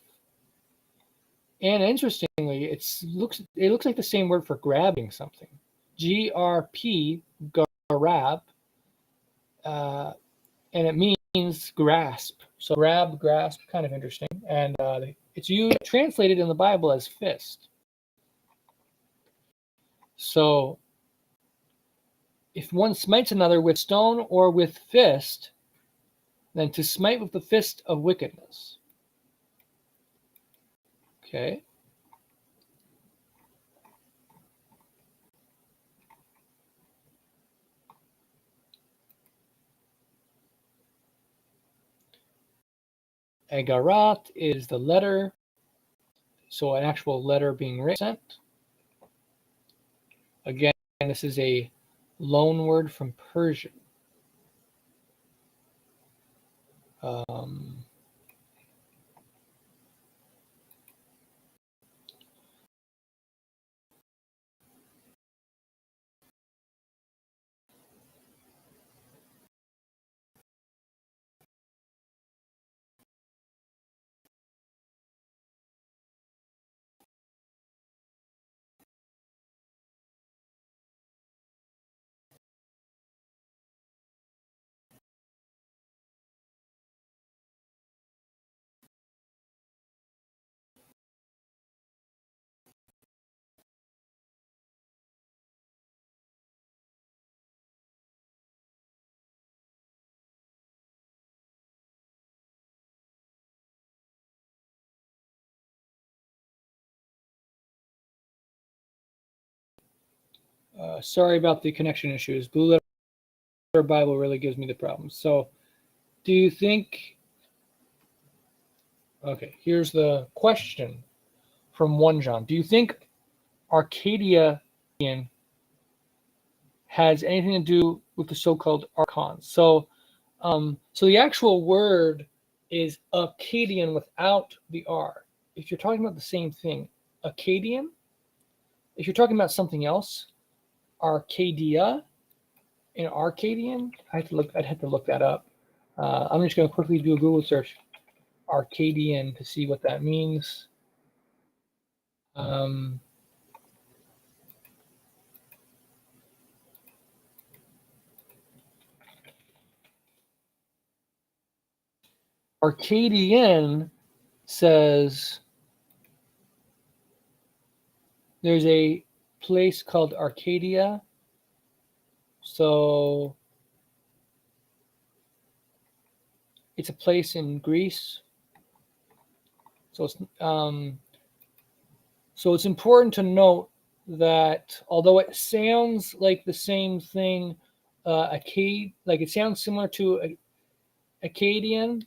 And interestingly, it looks like the same word for grabbing something. GRP, garab, and it means grasp. So grab, grasp, kind of interesting. And it's translated in the Bible as fist. So if one smites another with stone or with fist, then to smite with the fist of wickedness. Okay. Agarat is the letter, so an actual letter being sent. Again, this is a loan word from Persian. Sorry about the connection issues. Blue Letter Bible really gives me the problems. So, do you think... Okay, here's the question from 1 John. Do you think Akkadian has anything to do with the so-called archons? So the actual word is Akkadian without the R. If you're talking about the same thing, Akkadian. If you're talking about something else, Arcadia and Akkadian, I'd have to look that up. I'm just going to quickly do a Google search, Akkadian, to see what that means. Akkadian says there's a place called Arcadia. So it's a place in Greece. So it's important to note that although it sounds like the same thing, like it sounds similar to Akkadian,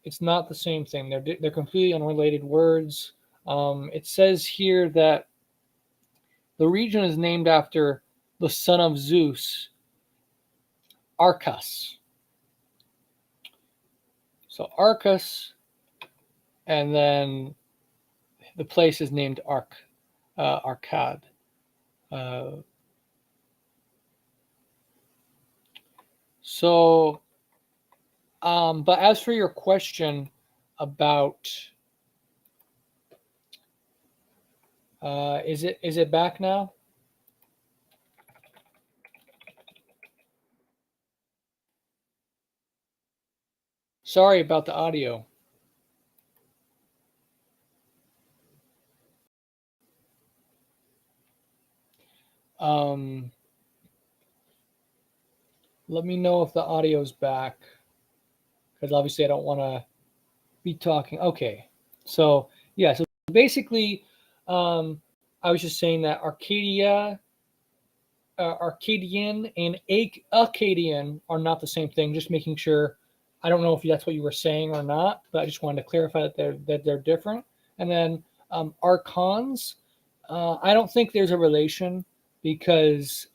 it's not the same thing. They're completely unrelated words. It says here that the region is named after the son of Zeus, Arcas. So Arcas, and then the place is named Arcad. But as for your question about, is it back now? Sorry about the audio. Let me know if the audio's back, because obviously I don't want to be talking. Okay, so yeah, so basically, I was just saying that Akkadian and Akkadian are not the same thing. Just making sure. I don't know if that's what you were saying or not, but I just wanted to clarify that they're different. And then archons, I don't think there's a relation, because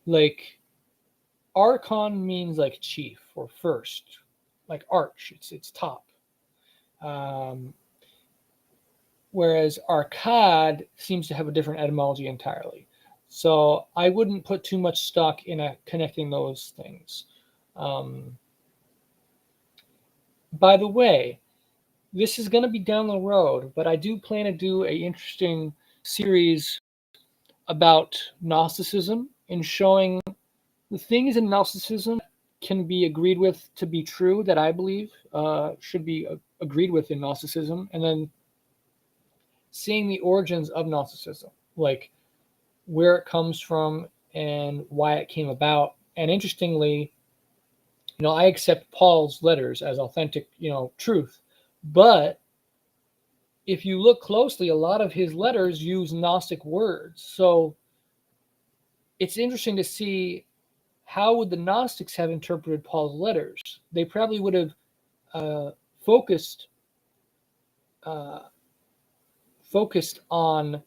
like archon means like chief or first, like arch. It's top. Whereas arcad seems to have a different etymology entirely. So I wouldn't put too much stock in connecting those things. By the way, this is going to be down the road, but I do plan to do an interesting series about Gnosticism and showing the things in Gnosticism can be agreed with to be true, that I believe should be agreed with in Gnosticism, and then seeing the origins of Gnosticism, like where it comes from and why it came about. And interestingly, I accept Paul's letters as authentic, truth. But if you look closely, a lot of his letters use Gnostic words. So it's interesting to see, how would the Gnostics have interpreted Paul's letters? They probably would have focused on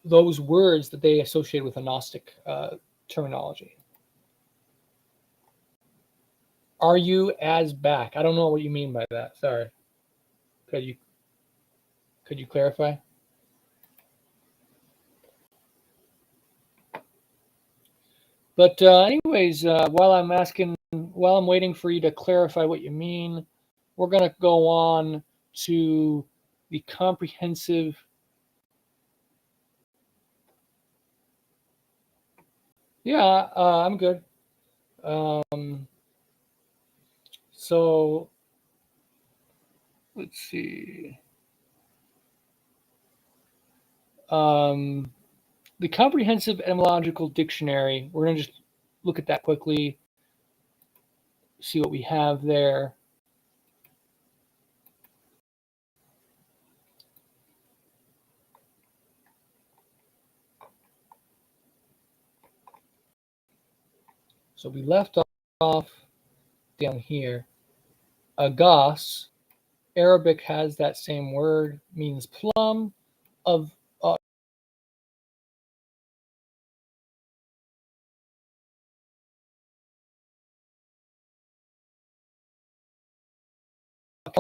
those words that they associate with a Gnostic terminology. Are you as back? I don't know what you mean by that. Sorry. Could you clarify? But anyways, while I'm waiting for you to clarify what you mean, we're going to go on to the comprehensive. Yeah, I'm good. So let's see. The Comprehensive Etymological Dictionary, we're going to just look at that quickly, see what we have there. So we left off down here. Agas, Arabic has that same word, means plum of also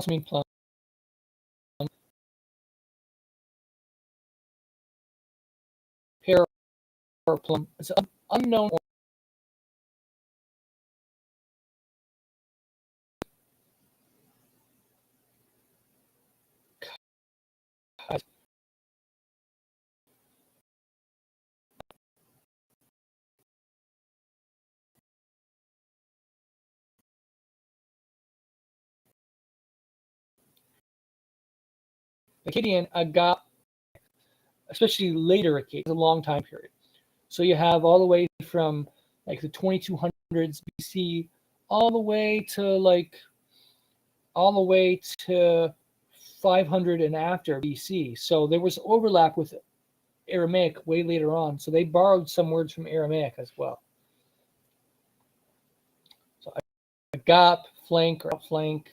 mean plum. Pear or plum. It's an unknown. Akkadian, Aga, especially later Akkadian, is a long time period. So you have all the way from like the 2200s BC all the way to 500 and after BC. So there was overlap with Aramaic way later on. So they borrowed some words from Aramaic as well. So agap, flank or outflank.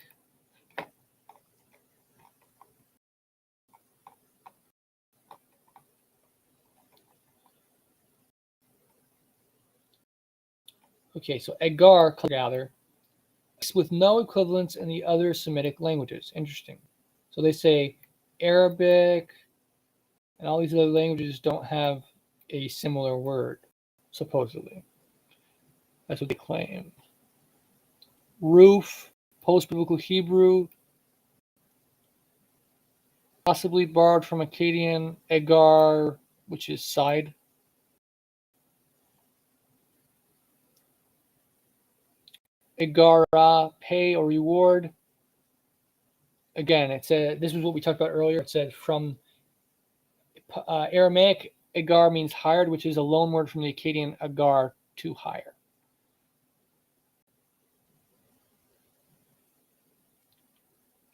Okay, so Agar, gather, with no equivalents in the other Semitic languages. Interesting. So they say Arabic and all these other languages don't have a similar word, supposedly. That's what they claim. Roof, post-biblical Hebrew, possibly borrowed from Akkadian, Agar, which is side. Agara, pay or reward. Again, this is what we talked about earlier. It said from Aramaic, Agar means hired, which is a loan word from the Akkadian Agar, to hire.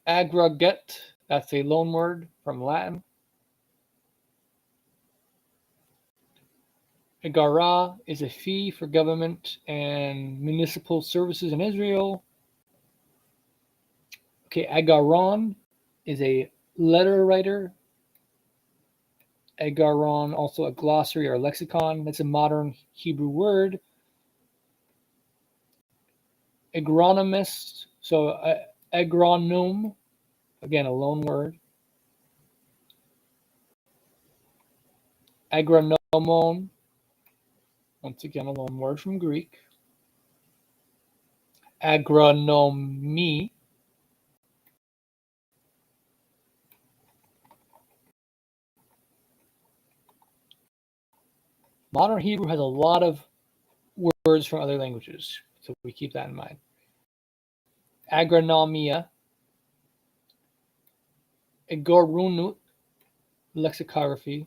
Aggregate, that's a loan word from Latin. Agara is a fee for government and municipal services in Israel. Okay, Agaron is a letter writer. Agaron, also a glossary or a lexicon. That's a modern Hebrew word. Agronomist, so agronome, again, a loan word. Agronomon, once again, a loan word from Greek. Agronomy, modern Hebrew has a lot of words from other languages, so we keep that in mind. Agronomia, agorunut, lexicography,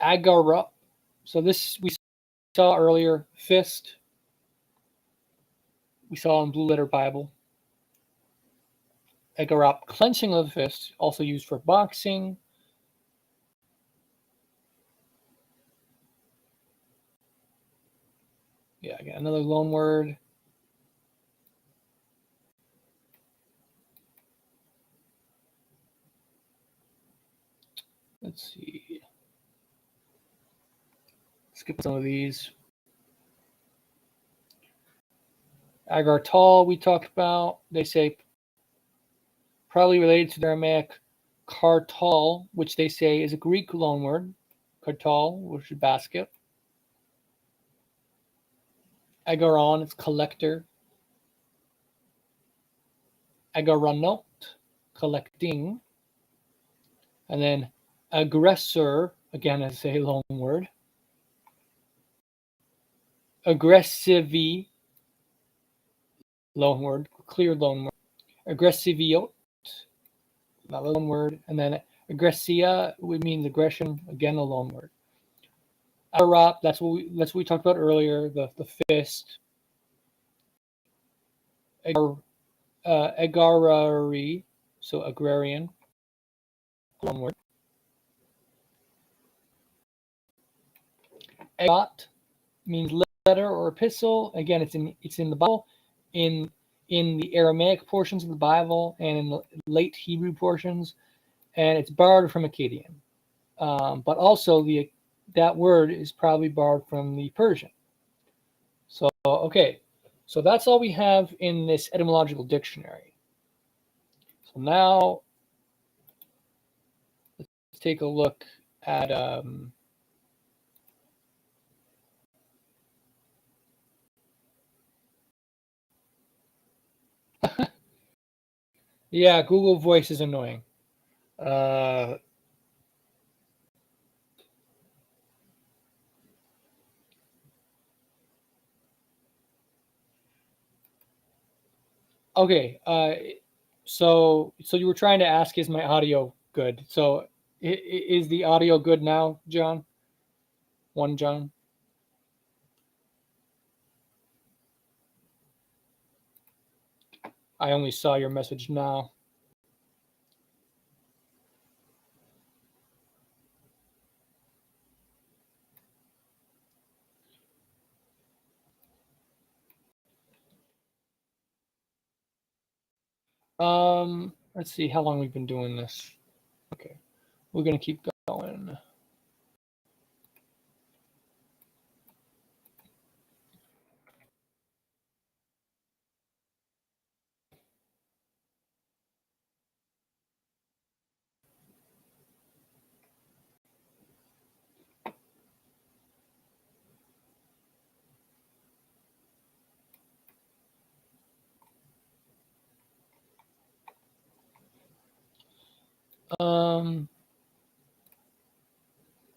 agara. So this we saw earlier, fist. We saw in Blue Letter Bible. Agarop, clenching of the fist, also used for boxing. Yeah, again, another loan word. Let's see. Skip some of these. Agartal, we talked about. They say probably related to the Aramaic kartal, which they say is a Greek loan word. Kartal, which is basket. Agaron, it's collector. Agaronot, collecting. And then aggressor, again, is a loan word. Aggressivi, loan word, clear loan word. Aggressiviot, not a loan word. And then aggressia would mean aggression, again, a loan word. Agarop, that's what we talked about earlier, the fist. Agrari, so agrarian, loan word. Agot means letter or epistle. Again, it's in the Bible, in the Aramaic portions of the Bible, and in the late Hebrew portions, and it's borrowed from Akkadian. But also that word is probably borrowed from the Persian. So okay, so that's all we have in this etymological dictionary. So now let's take a look at yeah, Google Voice is annoying. Okay, so you were trying to ask, is my audio good? So is the audio good now, John? John? I only saw your message now. Let's see how long we've been doing this. Okay, we're gonna keep going.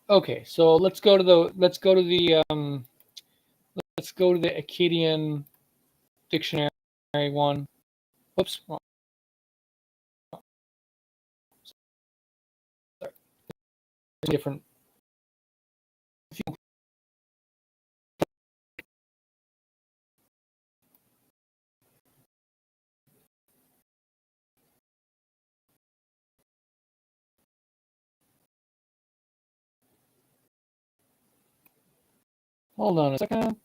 Okay, so let's go to the Akkadian dictionary one. Whoops. Different. Hold on a second.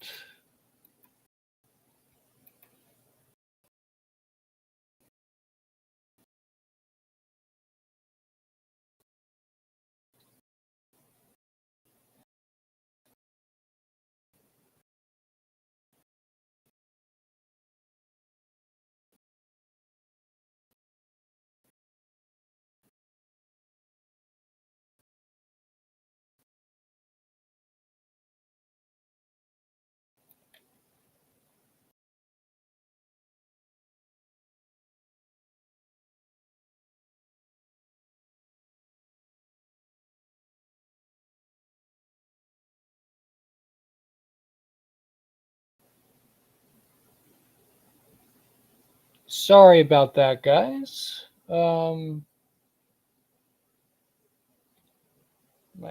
Sorry about that, guys. My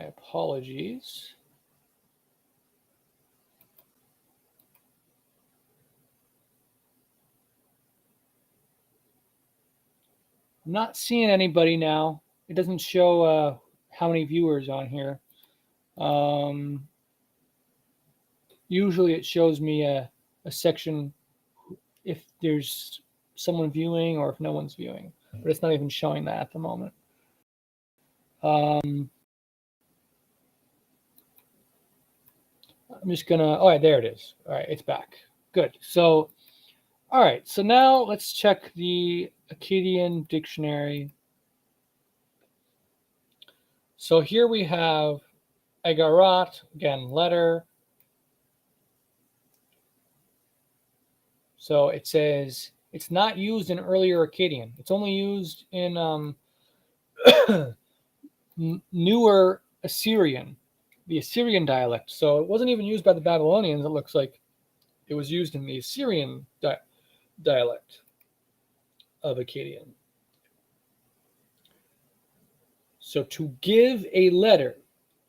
apologies. I'm not seeing anybody now. It doesn't show how many viewers on here. Usually it shows me a section if there's someone viewing or if no one's viewing, but it's not even showing that at the moment. I'm just gonna, oh, yeah, there it is. All right, it's back. Good. So, all right, so now let's check the Akkadian dictionary. So here we have Agarat, again, letter. So it says it's not used in earlier Akkadian. It's only used in newer Assyrian, the Assyrian dialect. So it wasn't even used by the Babylonians. It looks like it was used in the Assyrian dialect of Akkadian. So to give a letter,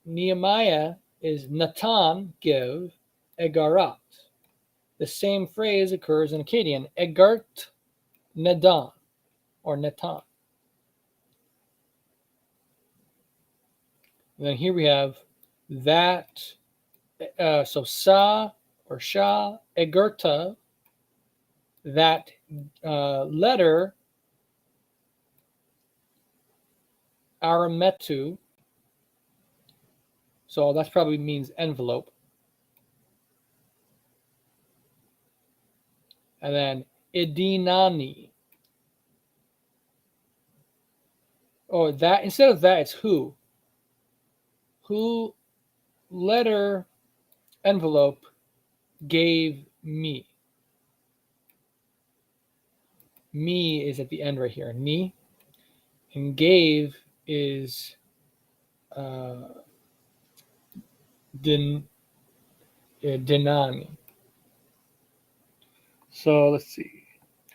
Nehemiah is Natan, give, Egarat. The same phrase occurs in Akkadian, Egart, Nedan, or Netan. And then here we have that. So sa or Sha Egerta, that letter Arametu, so that probably means envelope. And then Idinani. Oh, that instead of that, it's who. Who letter envelope gave me. Me is at the end right here. Ni. And gave is dinani. So let's see.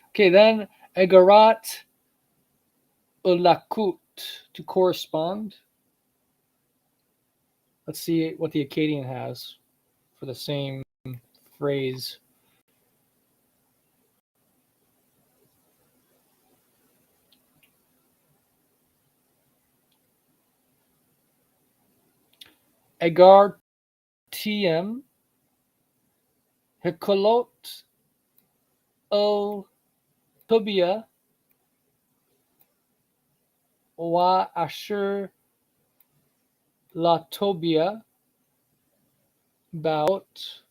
Okay, then Egarat ulakut, to correspond. Let's see what the Akkadian has for the same phrase. Egar tiem hikolot o tobia wa asher la tobia baot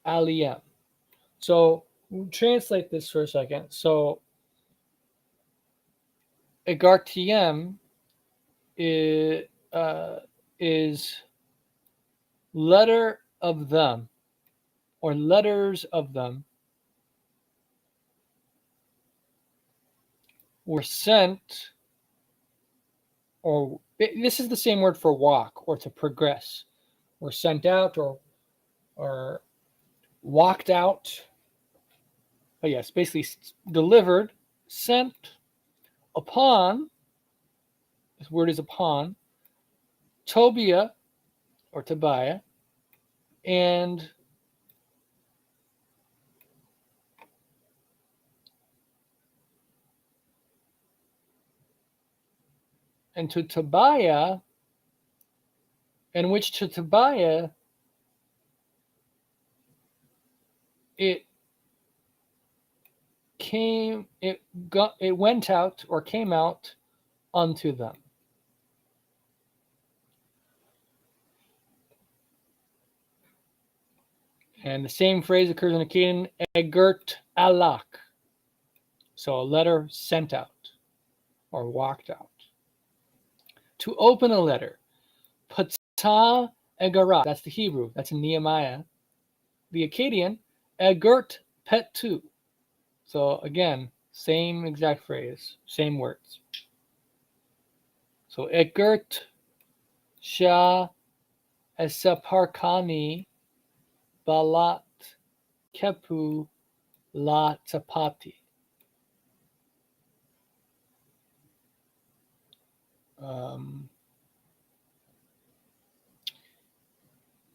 aliyem. So we'll translate this for a second. So Egartiem is letter of them, or letters of them, were sent, or this is the same word for walk or to progress, were sent out or walked out. But yes, basically delivered, sent upon. This word is upon Tobia or Tobiah and to Tobiah, in which to Tobiah it went out or came out unto them. And the same phrase occurs in Akkadian, egert alak. So a letter sent out or walked out. To open a letter, patah egarat, that's the Hebrew, that's in Nehemiah. The Akkadian, egert petu. So again, same exact phrase, same words. So egert sha esaparkani balat kepu la tapati.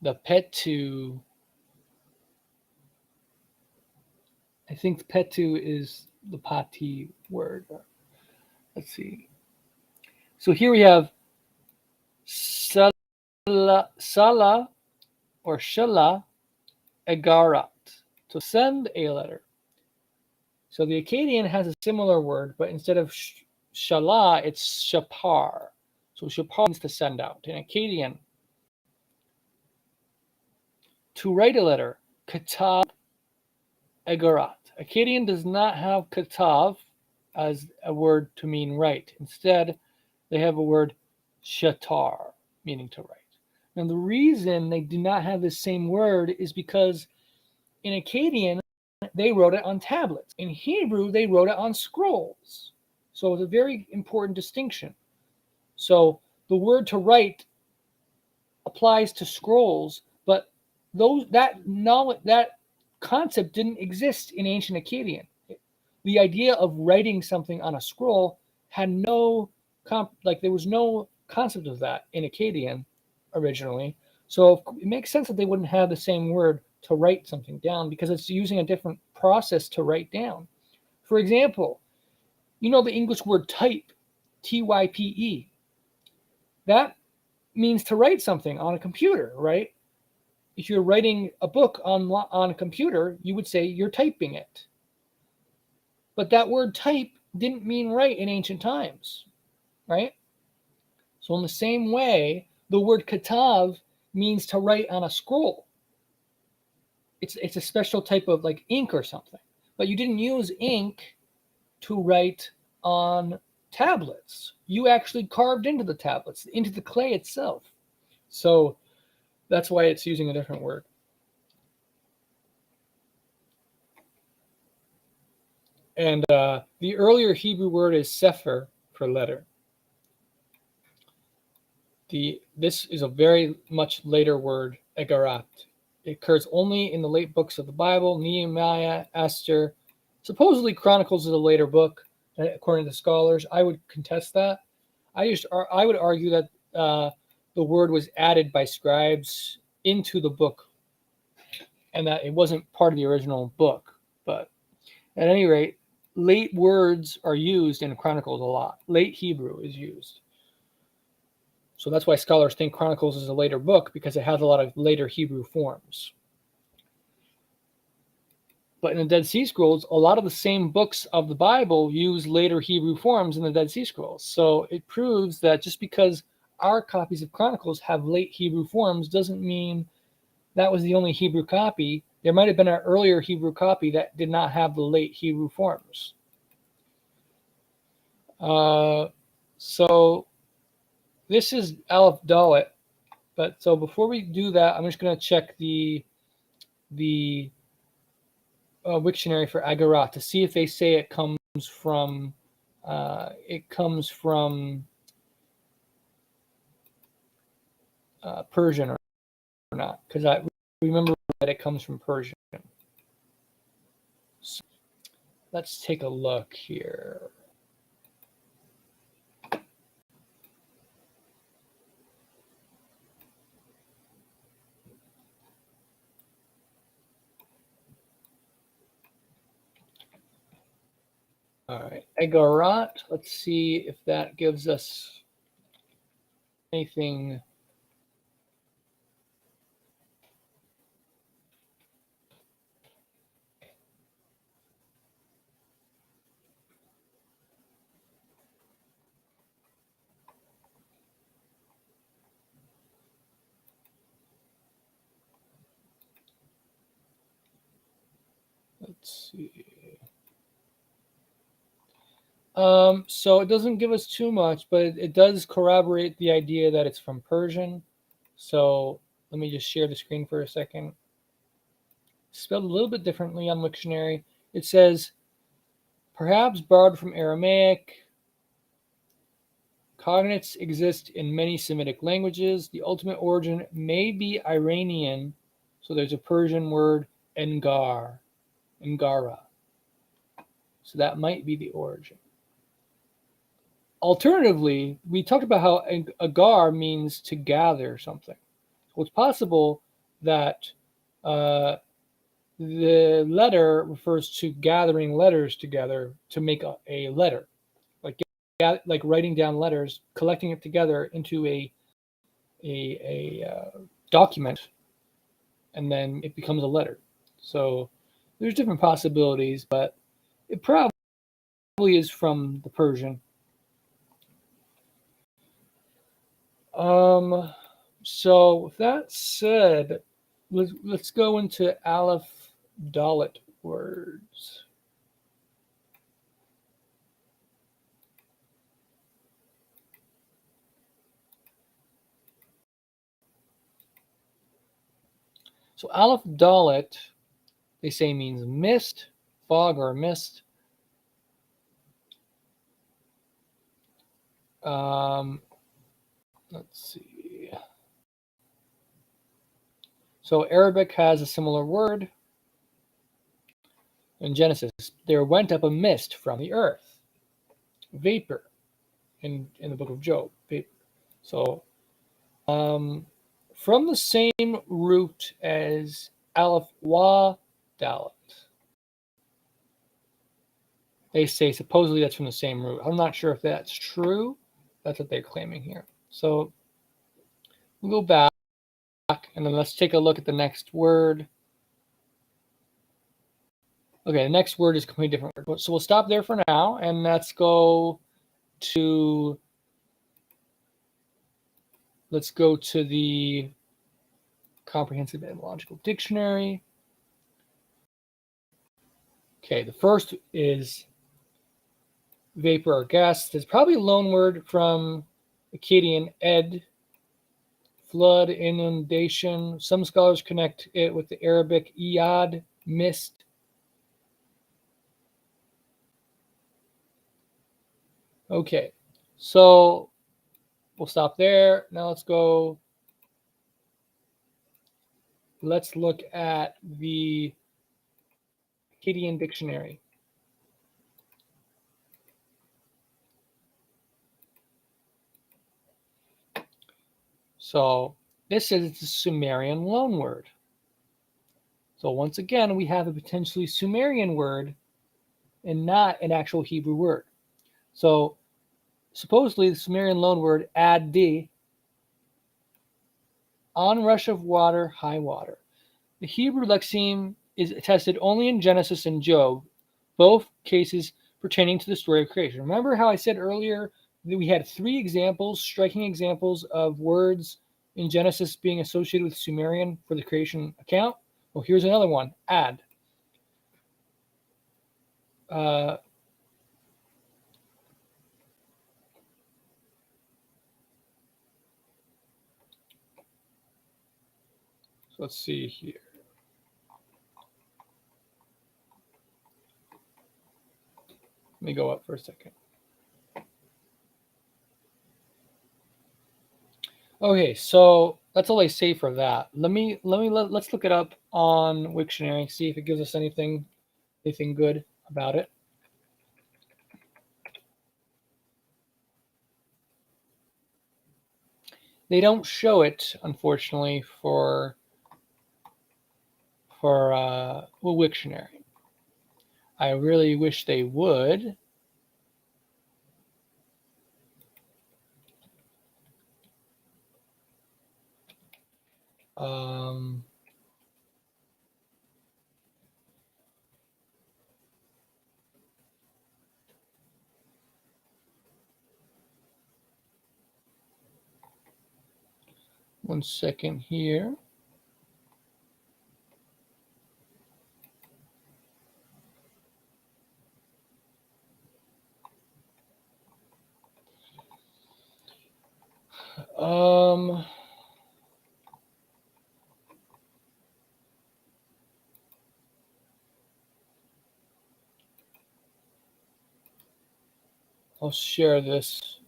The petu, I think petu is the pati word. Let's see. So here we have sala or shala egarat, to send a letter. So the Akkadian has a similar word, but instead of shala, it's shapar. So shapar means to send out. In Akkadian, to write a letter, katav egarat. Akkadian does not have katav as a word to mean write. Instead, they have a word shatar, meaning to write. Now, the reason they do not have the same word is because in Akkadian, they wrote it on tablets. In Hebrew, they wrote it on scrolls. So it's a very important distinction. So the word to write applies to scrolls, but that concept didn't exist in ancient Akkadian. The idea of writing something on a scroll had there was no concept of that in Akkadian originally. So it makes sense that they wouldn't have the same word to write something down because it's using a different process to write down. For example, you know the English word type, Type. That means to write something on a computer, right? if you're writing a book on a computer, you would say you're typing it. But that word type didn't mean write in ancient times, right? So in the same way, the word katav means to write on a scroll. It's a special type of like ink or something. But you didn't use ink to write on tablets. You actually carved into the tablets, into the clay itself. So that's why it's using a different word. And the earlier Hebrew word is sefer for letter. This is a very much later word, egarat. It occurs only in the late books of the Bible, Nehemiah, Esther. Supposedly Chronicles is a later book, according to scholars. I would contest that. I would argue that the word was added by scribes into the book, and that it wasn't part of the original book. But at any rate, late words are used in Chronicles a lot. Late Hebrew is used. So that's why scholars think Chronicles is a later book, because it has a lot of later Hebrew forms. But in the Dead Sea Scrolls, a lot of the same books of the Bible use later Hebrew forms in the Dead Sea Scrolls. So it proves that just because our copies of Chronicles have late Hebrew forms doesn't mean that was the only Hebrew copy. There might have been an earlier Hebrew copy that did not have the late Hebrew forms. So this is Aleph Dalet. But so before we do that, I'm just going to check the Wiktionary for Agarat to see if they say it comes from Persian or not, because I remember that it comes from Persian. So let's take a look here. All right, Agarat. Let's see if that gives us anything. Let's see. So it doesn't give us too much, but it does corroborate the idea that it's from Persian. So let me just share the screen for a second. Spelled a little bit differently on Wiktionary. It says, perhaps borrowed from Aramaic. Cognates exist in many Semitic languages. The ultimate origin may be Iranian. So there's a Persian word, Engara. So that might be the origin. Alternatively, we talked about how agar means to gather something. So it's possible that the letter refers to gathering letters together to make a letter, like writing down letters, collecting it together into a document, and then it becomes a letter. So there's different possibilities, but it probably is from the Persian. So with that said, let's go into Aleph Dalet words. So Aleph Dalet, they say, means mist, fog or mist. Let's see. So Arabic has a similar word. In Genesis, there went up a mist from the earth. Vapor in the book of Job. Vapor. So from the same root as Aleph Wa Dalet. They say supposedly that's from the same root. I'm not sure if that's true. That's what they're claiming here. So we'll go back And then let's take a look at the next word. Okay, the next word is a completely different word. So we'll stop there for now, and let's go to the Comprehensive Etymological Dictionary. Okay, the first is vapor or gas. It's probably a loan word from Akkadian ed, flood, inundation. Some scholars connect it with the Arabic iyad, mist. Okay, so we'll stop there. Now let's look at the Akkadian dictionary. So this is the Sumerian loan word. So once again, we have a potentially Sumerian word and not an actual Hebrew word. So supposedly the Sumerian loan word ad-di, onrush of water, high water. The Hebrew lexeme is attested only in Genesis and Job, both cases pertaining to the story of creation. Remember how I said earlier that we had 3 examples, striking examples of words in Genesis being associated with Sumerian for the creation account? Well, here's another one, ad. So let's see here. Let me go up for a second. Okay, so that's all I say for that. Let's look it up on Wiktionary, see if it gives us anything good about it. They don't show it, unfortunately, for Wiktionary. I really wish they would. One second here. I'll share this.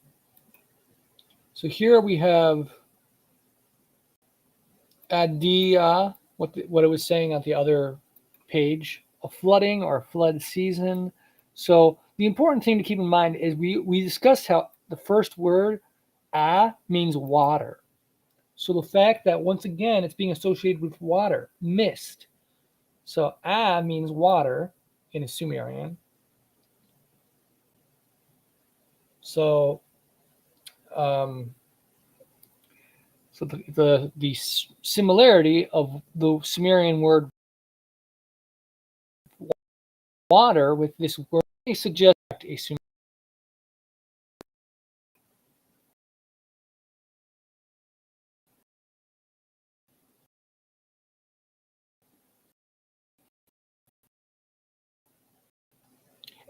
So here we have Adia, what it was saying on the other page, a flooding or a flood season. So the important thing to keep in mind is we discussed how the first word, means water. So the fact that once again it's being associated with water, mist. So means water in a Sumerian. So so the similarity of the Sumerian word water with this word suggests a Sumerian.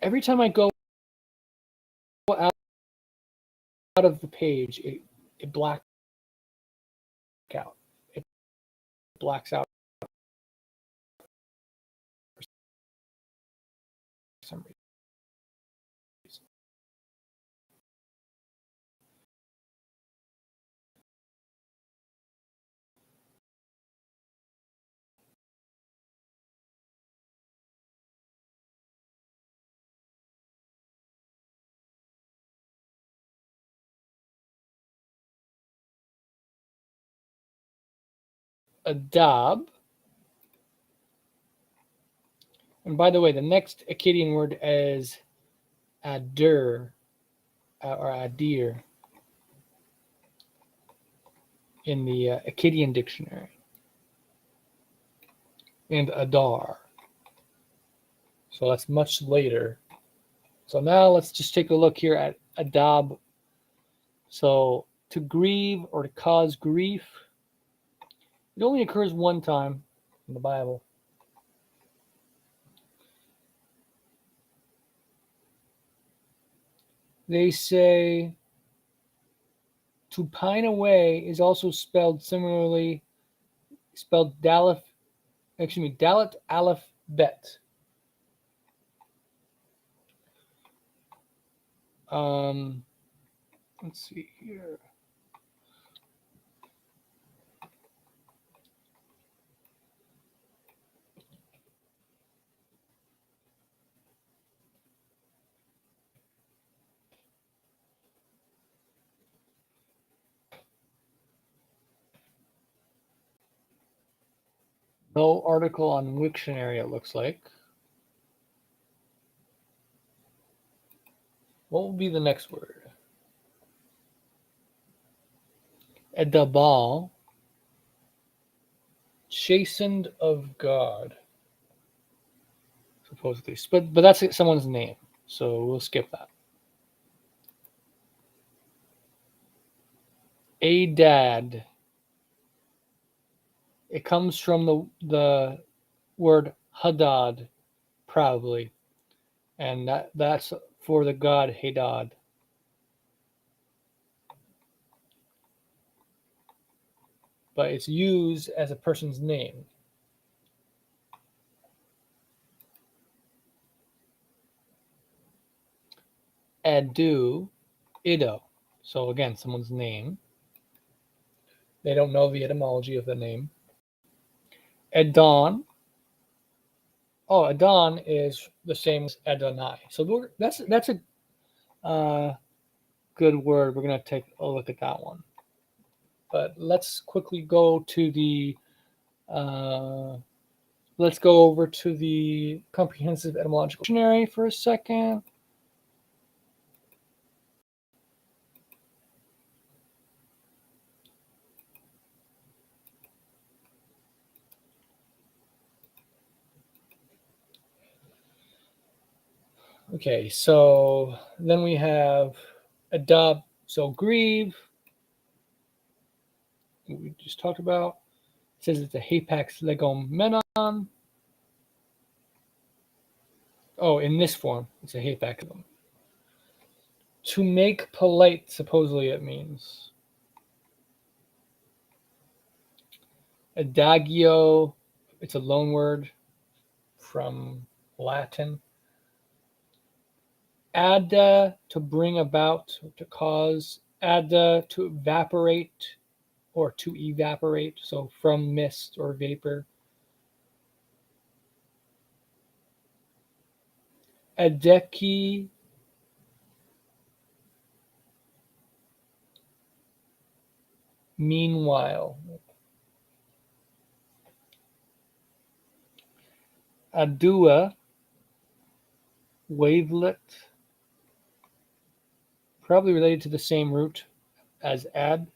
Every time I go out of the page, it blacks out. It blacks out for some reason. Adab. And by the way, the next Akkadian word is adir or adir in the Akkadian dictionary. and Adar. So that's much later. So now let's just take a look here at Adab. So to grieve or to cause grief, it only occurs one time in the Bible. They say to pine away is also spelled similarly, spelled Dalet Aleph Bet. Let's see here. No article on Wiktionary, it looks like. What will be the next word? Edabal, chastened of God, supposedly. But that's someone's name, so we'll skip that. Adad. It comes from the word Hadad, probably, and that's for the god Hadad. But it's used as a person's name. Adu, Ido. So again, someone's name. They don't know the etymology of the name. Adon. Oh, Adon is the same as Adonai. So that's a good word. We're gonna take a look at that one. But let's quickly go to the let's go over to the comprehensive etymological dictionary for a second. Okay, so then we have adopt, so grieve, we just talked about. It says it's a hapax legomenon. Oh, in this form, it's a hapax. To make polite, supposedly it means. Adagio, it's a loan word from Latin. Adda, to bring about, to cause. Adda, to evaporate or to evaporate, so from mist or vapor. Adeki, meanwhile. Adua, wavelet, probably related to the same root as ad.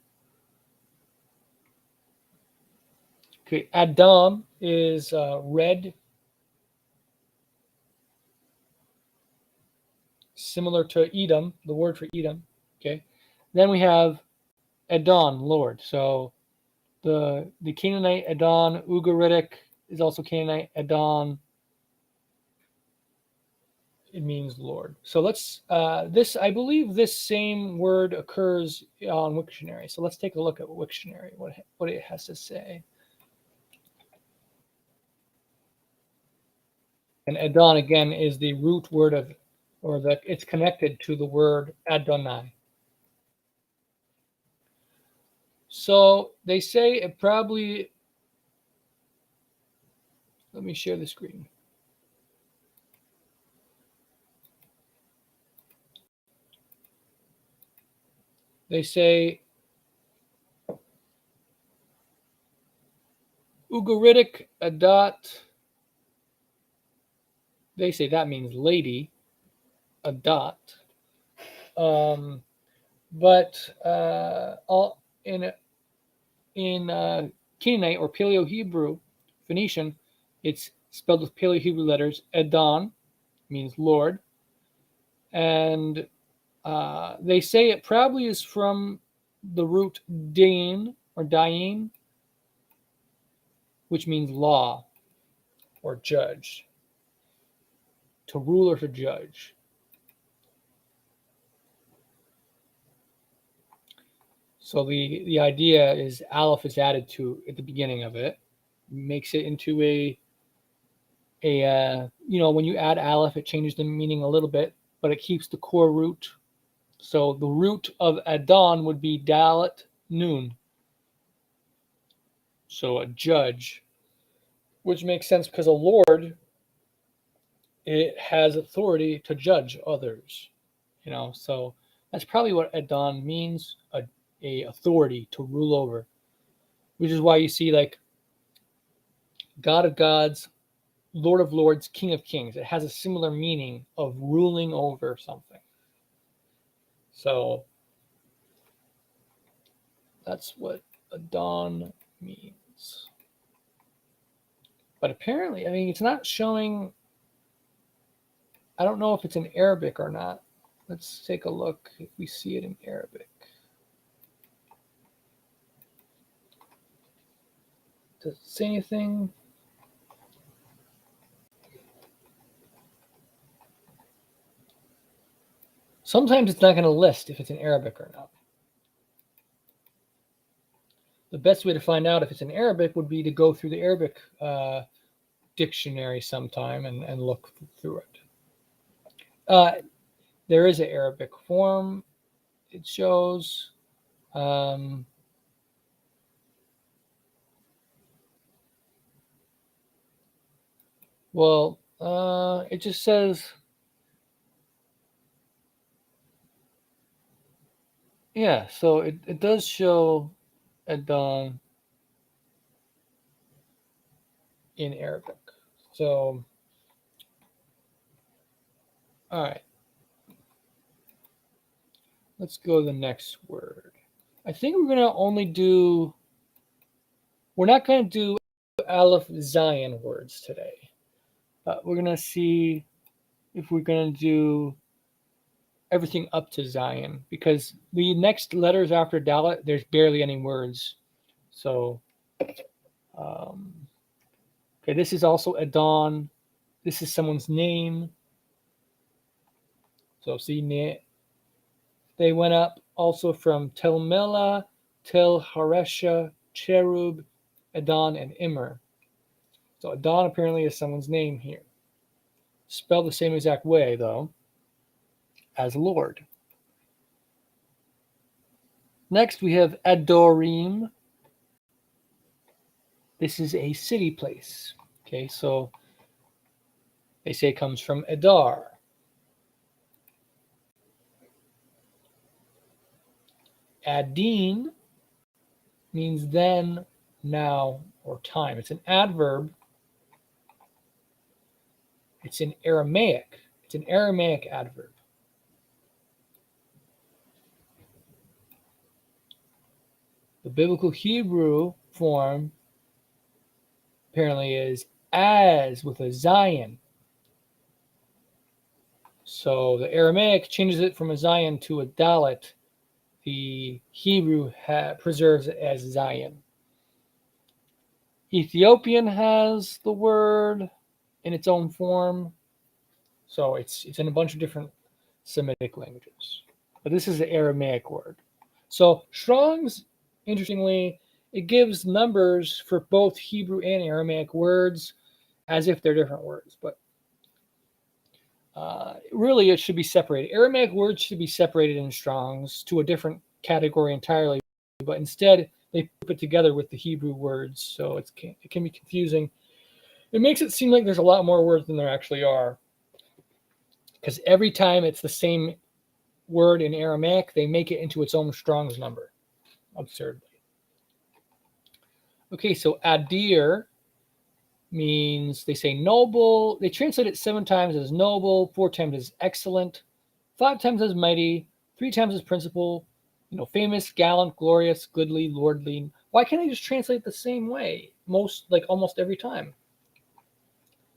Okay, Adam is red, similar to Edom, the word for Edom. Okay, then we have Adon, Lord. So the Canaanite Adon, Ugaritic is also Canaanite Adon. It means Lord. So let's I believe this same word occurs on Wiktionary. So let's take a look at Wiktionary, what it has to say. And Adon again is the root word of, or that it's connected to the word Adonai. So they say it probably. Let me share the screen. They say Ugaritic Adat. They say that means lady, Adat. But all in Canaanite or Paleo Hebrew, Phoenician, It's spelled with Paleo Hebrew letters. Adon means Lord. And they say it probably is from the root Dain or Dain, which means law or judge, to rule or to judge. So the idea is Aleph is added to at the beginning of it, makes it into a when you add Aleph, it changes the meaning a little bit, but it keeps the core root. So the root of Adon would be Dalet Nun. So a judge, which makes sense because a lord, it has authority to judge others. So that's probably what Adon means, a authority to rule over, which is why you see like God of gods, Lord of lords, King of kings. It has a similar meaning of ruling over something. So that's what Adon means. But apparently, it's not showing. I don't know if it's in Arabic or not. Let's take a look if we see it in Arabic. Does it say anything? Sometimes it's not going to list if it's in Arabic or not. The best way to find out if it's in Arabic would be to go through the Arabic dictionary sometime and look through it. There is an Arabic form. It shows. It just says. Yeah, so it does show Adon in Arabic. So, all right. Let's go to the next word. I think we're not going to do Aleph Zion words today. We're going to see if we're going to do everything up to Zion, because the next letters after Dalet, there's barely any words. So, okay, this is also Adon. This is someone's name. So see, they went up also from Tel Mela, Tel Haresha, Cherub, Adon, and Immer. So Adon apparently is someone's name here. Spelled the same exact way, though, as Lord. Next, we have Adorim. This is a city place. Okay, so they say it comes from Adar. Adin means then, now, or time. It's an adverb. It's in Aramaic. It's an Aramaic adverb. The biblical Hebrew form apparently is as with a Zion. So the Aramaic changes it from a Zion to a Dalet. The Hebrew preserves it as Zion. Ethiopian has the word in its own form. So it's in a bunch of different Semitic languages. But this is the Aramaic word. So Strong's, interestingly, it gives numbers for both Hebrew and Aramaic words as if they're different words. But really, it should be separated. Aramaic words should be separated in Strong's to a different category entirely. But instead, they put it together with the Hebrew words. So it can be confusing. It makes it seem like there's a lot more words than there actually are. Because every time it's the same word in Aramaic, they make it into its own Strong's number. Absurdly. Okay, so Adir means, they say noble. They translate it 7 times as noble, 4 times as excellent, 5 times as mighty, 3 times as principal, famous, gallant, glorious, goodly, lordly. Why can't they just translate the same way? Almost every time.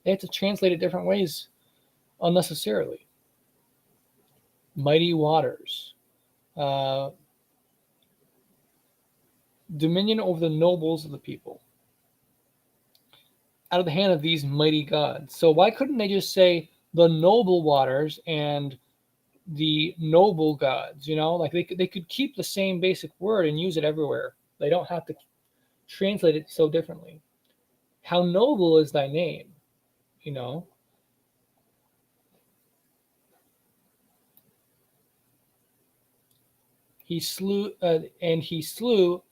They have to translate it different ways unnecessarily. Mighty waters. Dominion over the nobles of the people. Out of the hand of these mighty gods. So why couldn't they just say the noble waters and the noble gods? Like they could keep the same basic word and use it everywhere. They don't have to translate it so differently. How noble is thy name? He slew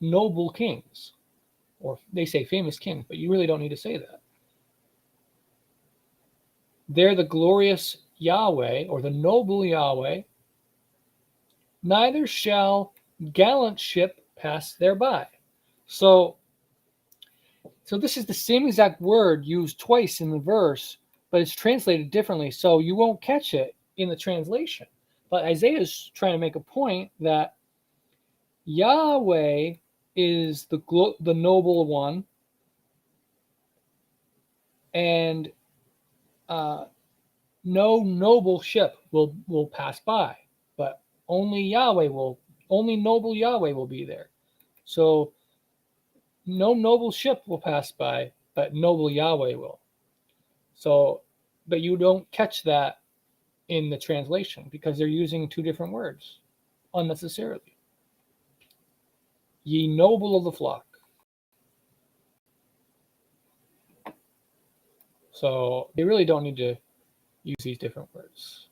noble kings, or they say famous kings, but you really don't need to say that. They're the glorious Yahweh, or the noble Yahweh. Neither shall gallant ship pass thereby. So this is the same exact word used twice in the verse, but it's translated differently, so you won't catch it in the translation. But Isaiah is trying to make a point that Yahweh is the noble one, and no noble ship will pass by, but only noble Yahweh will be there. So no noble ship will pass by, but noble Yahweh will. So, but you don't catch that in the translation because they're using two different words unnecessarily. Ye noble of the flock. So they really don't need to use these different words.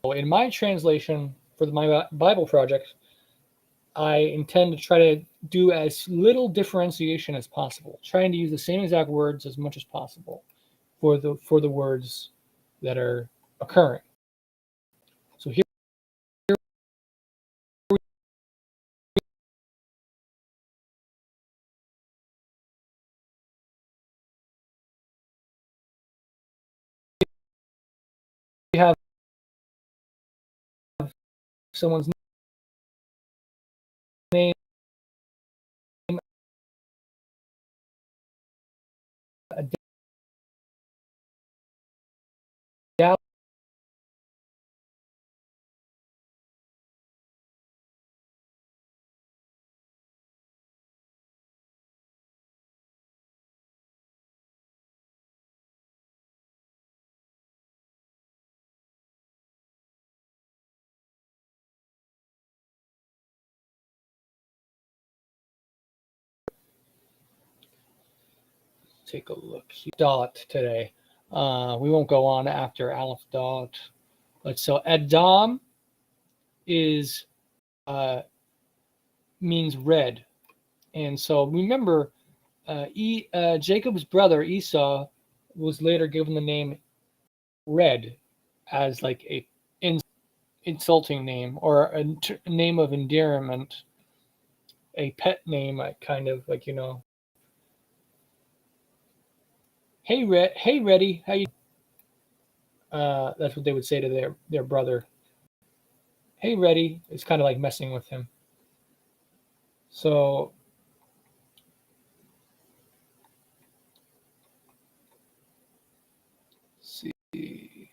So in my translation for my Bible project, I intend to try to do as little differentiation as possible, trying to use the same exact words as much as possible for the words that are occurring. So here we have someone's name, a dab, take a look. Dot today. We won't go on after Aleph dot. So Adam is means red, and so remember, Jacob's brother Esau was later given the name Red as like a insulting name or a name of endearment, a pet name, kind of like hey Red, hey Reddy, how you? That's what they would say to their brother. Hey Reddy, it's kind of like messing with him. So let's see.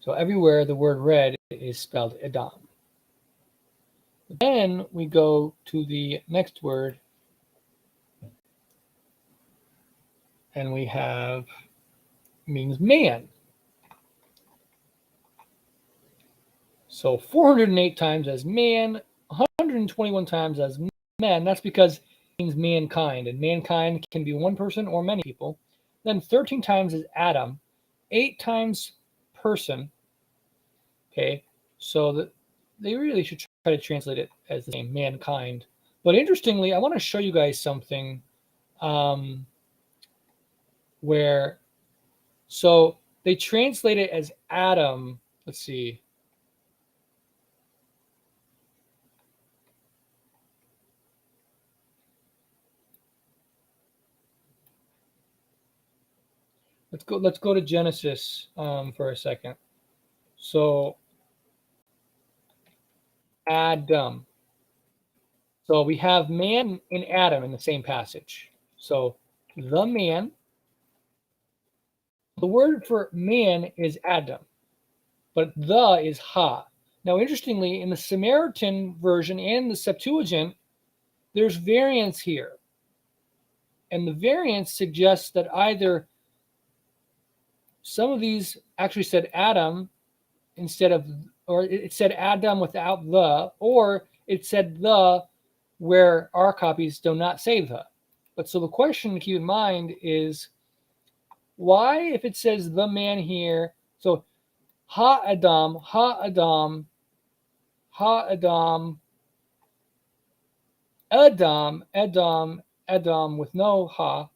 So everywhere the word red is spelled Edom. Then we go to the next word, and we have means man. So 408 times as man, 121 times as men. That's because it means mankind, and mankind can be one person or many people. Then 13 times as Adam, 8 times person. Okay, so they really should try to translate it as the same, mankind. But interestingly, I want to show you guys something where, so they translate it as Adam. Let's see. Let's go to Genesis for a second. So Adam. So we have man and Adam in the same passage. So the man, the word for man is Adam, but the is ha. Now, interestingly, in the Samaritan version and the Septuagint, there's variance here. And the variance suggests that either some of these actually said Adam instead of, or it said Adam without the, or it said the where our copies do not say the. But so the question to keep in mind is why, if it says the man here, so ha Adam, ha Adam, ha Adam, Adam, Adam, Adam with no ha,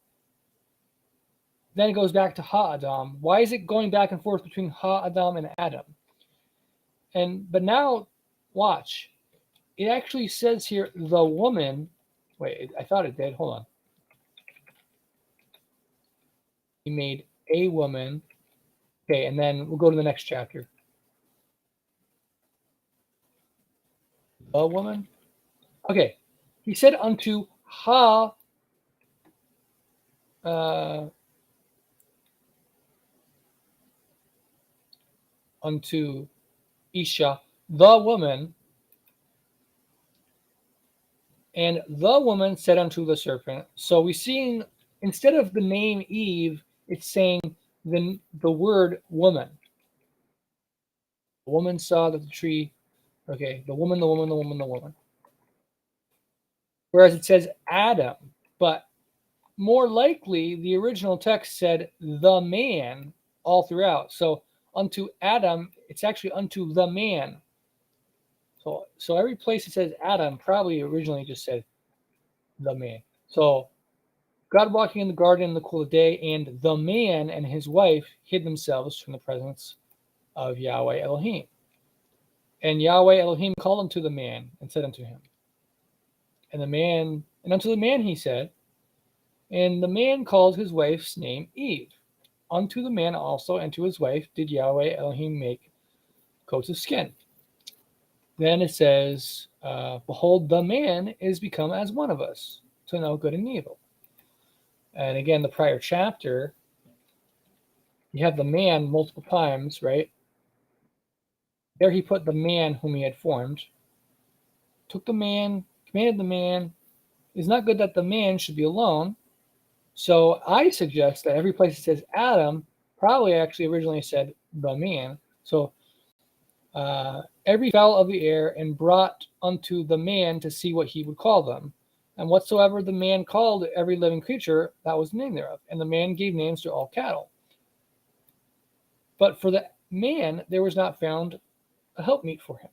then it goes back to ha Adam. Why is it going back and forth between ha Adam and Adam? But now watch. It actually says here the woman. Wait, I thought it did. Hold on. He made a woman. Okay, and then we'll go to the next chapter. A woman. Okay, he said unto ha. Unto Isha, the woman, and the woman said unto the serpent. So we see instead of the name Eve, it's saying the word woman. The woman saw that the tree. Okay, the woman, the woman, the woman, the woman. Whereas it says Adam, but more likely the original text said the man all throughout. So unto Adam, it's actually unto the man. So every place it says Adam probably originally just said the man. So God walking in the garden in the cool of day, and the man and his wife hid themselves from the presence of Yahweh Elohim. And Yahweh Elohim called unto the man and said unto him, and unto the man he said, and the man called his wife's name Eve. Unto the man also and to his wife did Yahweh Elohim make coats of skin. Then it says, behold, the man is become as one of us to know good and evil. And again, the prior chapter, you have the man multiple times, right? There he put the man whom he had formed, took the man, commanded the man. It's not good that the man should be alone. So I suggest that every place it says Adam probably actually originally said the man. So every fowl of the air and brought unto the man to see what he would call them. And whatsoever the man called every living creature, that was the name thereof. And the man gave names to all cattle. But for the man there was not found a helpmeet for him.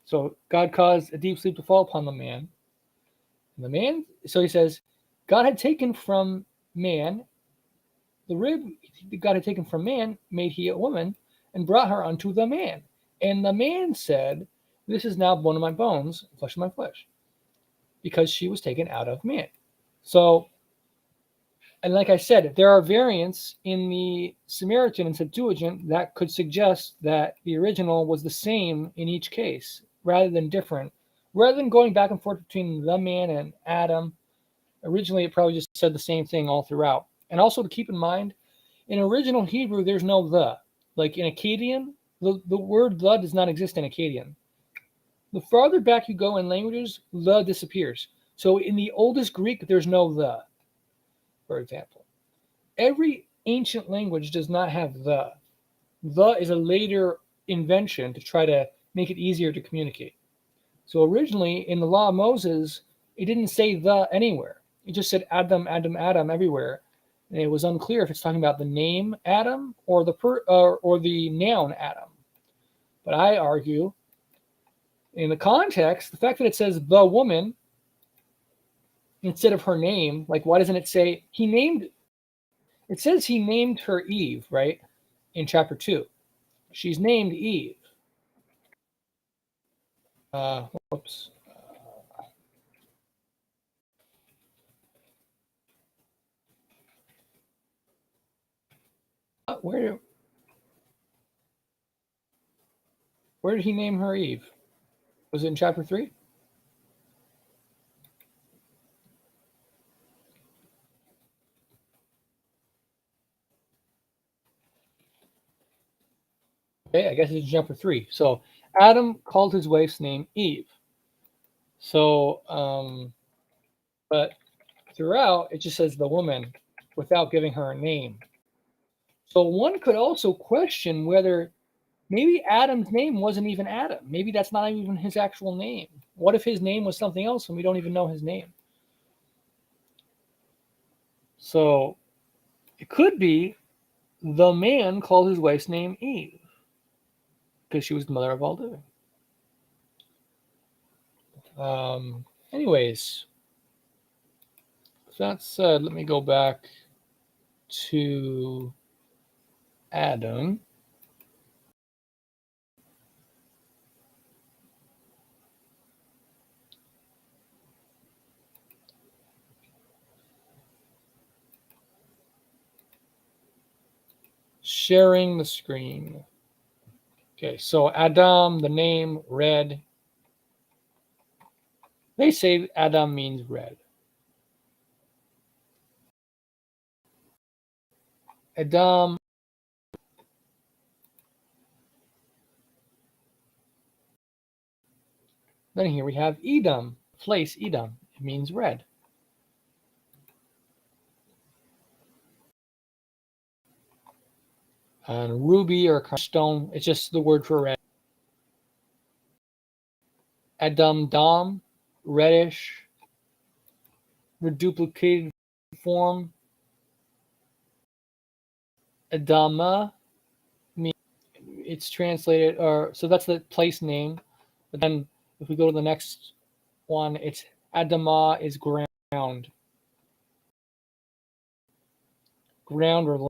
So God caused a deep sleep to fall upon the man. And the man, so he says, God had taken from man, the rib God had taken from man, made he a woman, and brought her unto the man. And the man said, this is now bone of my bones, flesh of my flesh, because she was taken out of man. So, and like I said, there are variants in the Samaritan and Septuagint that could suggest that the original was the same in each case, rather than different. Rather than going back and forth between the man and Adam, originally it probably just said the same thing all throughout. And also to keep in mind, in original Hebrew, there's no the. Like in Akkadian, the word the does not exist in Akkadian. The farther back you go in languages, the disappears. So in the oldest Greek, there's no the, for example. Every ancient language does not have the. The is a later invention to try to make it easier to communicate. So originally, in the Law of Moses, it didn't say the anywhere. It just said Adam, Adam, Adam everywhere. And it was unclear if it's talking about the name Adam or the noun Adam. But I argue, in the context, the fact that it says the woman instead of her name, like why doesn't it say he named? It says he named her Eve, right? In chapter 2. She's named Eve. Whoops. Where did he name her Eve? Was it in chapter 3? Okay, I guess it's number 3. So Adam called his wife's name Eve. So, but throughout it just says the woman without giving her a name. So one could also question whether maybe Adam's name wasn't even Adam. Maybe that's not even his actual name. What if his name was something else and we don't even know his name? So it could be the man called his wife's name Eve because she was the mother of all living. Anyways, that said, let me go back to Adam. Sharing the screen. Okay, so Adam, the name, red. They say Adam means red. Adam. Then here we have Edom, place Edom. It means red. And ruby or stone, it's just the word for red. Adam Dom, reddish, reduplicated form. Adama, it's translated, or so that's the place name. But then if we go to the next one, it's Adama is ground. Ground or land.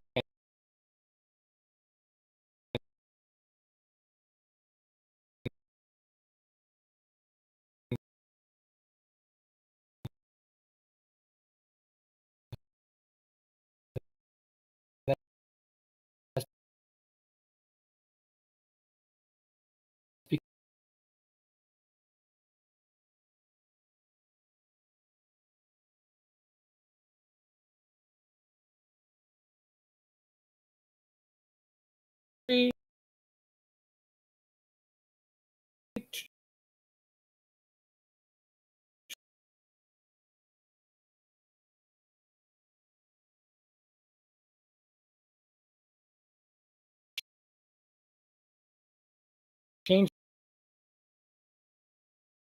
Changing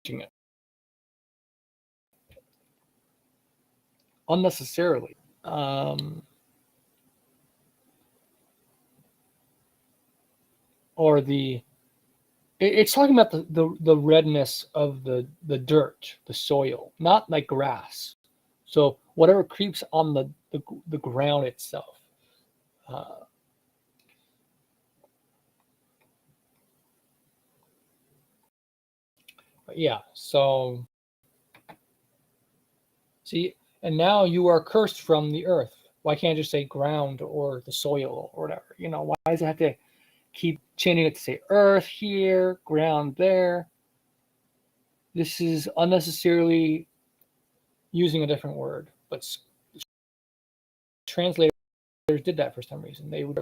it unnecessarily. Or it's talking about the redness of the dirt, the soil, not like grass. So whatever creeps on the ground itself. But yeah, so see, and now you are cursed from the earth. Why can't I just say ground or the soil or whatever? Why does it have to keep changing it to say earth here, ground there? This is unnecessarily using a different word, but translators did that for some reason. They would.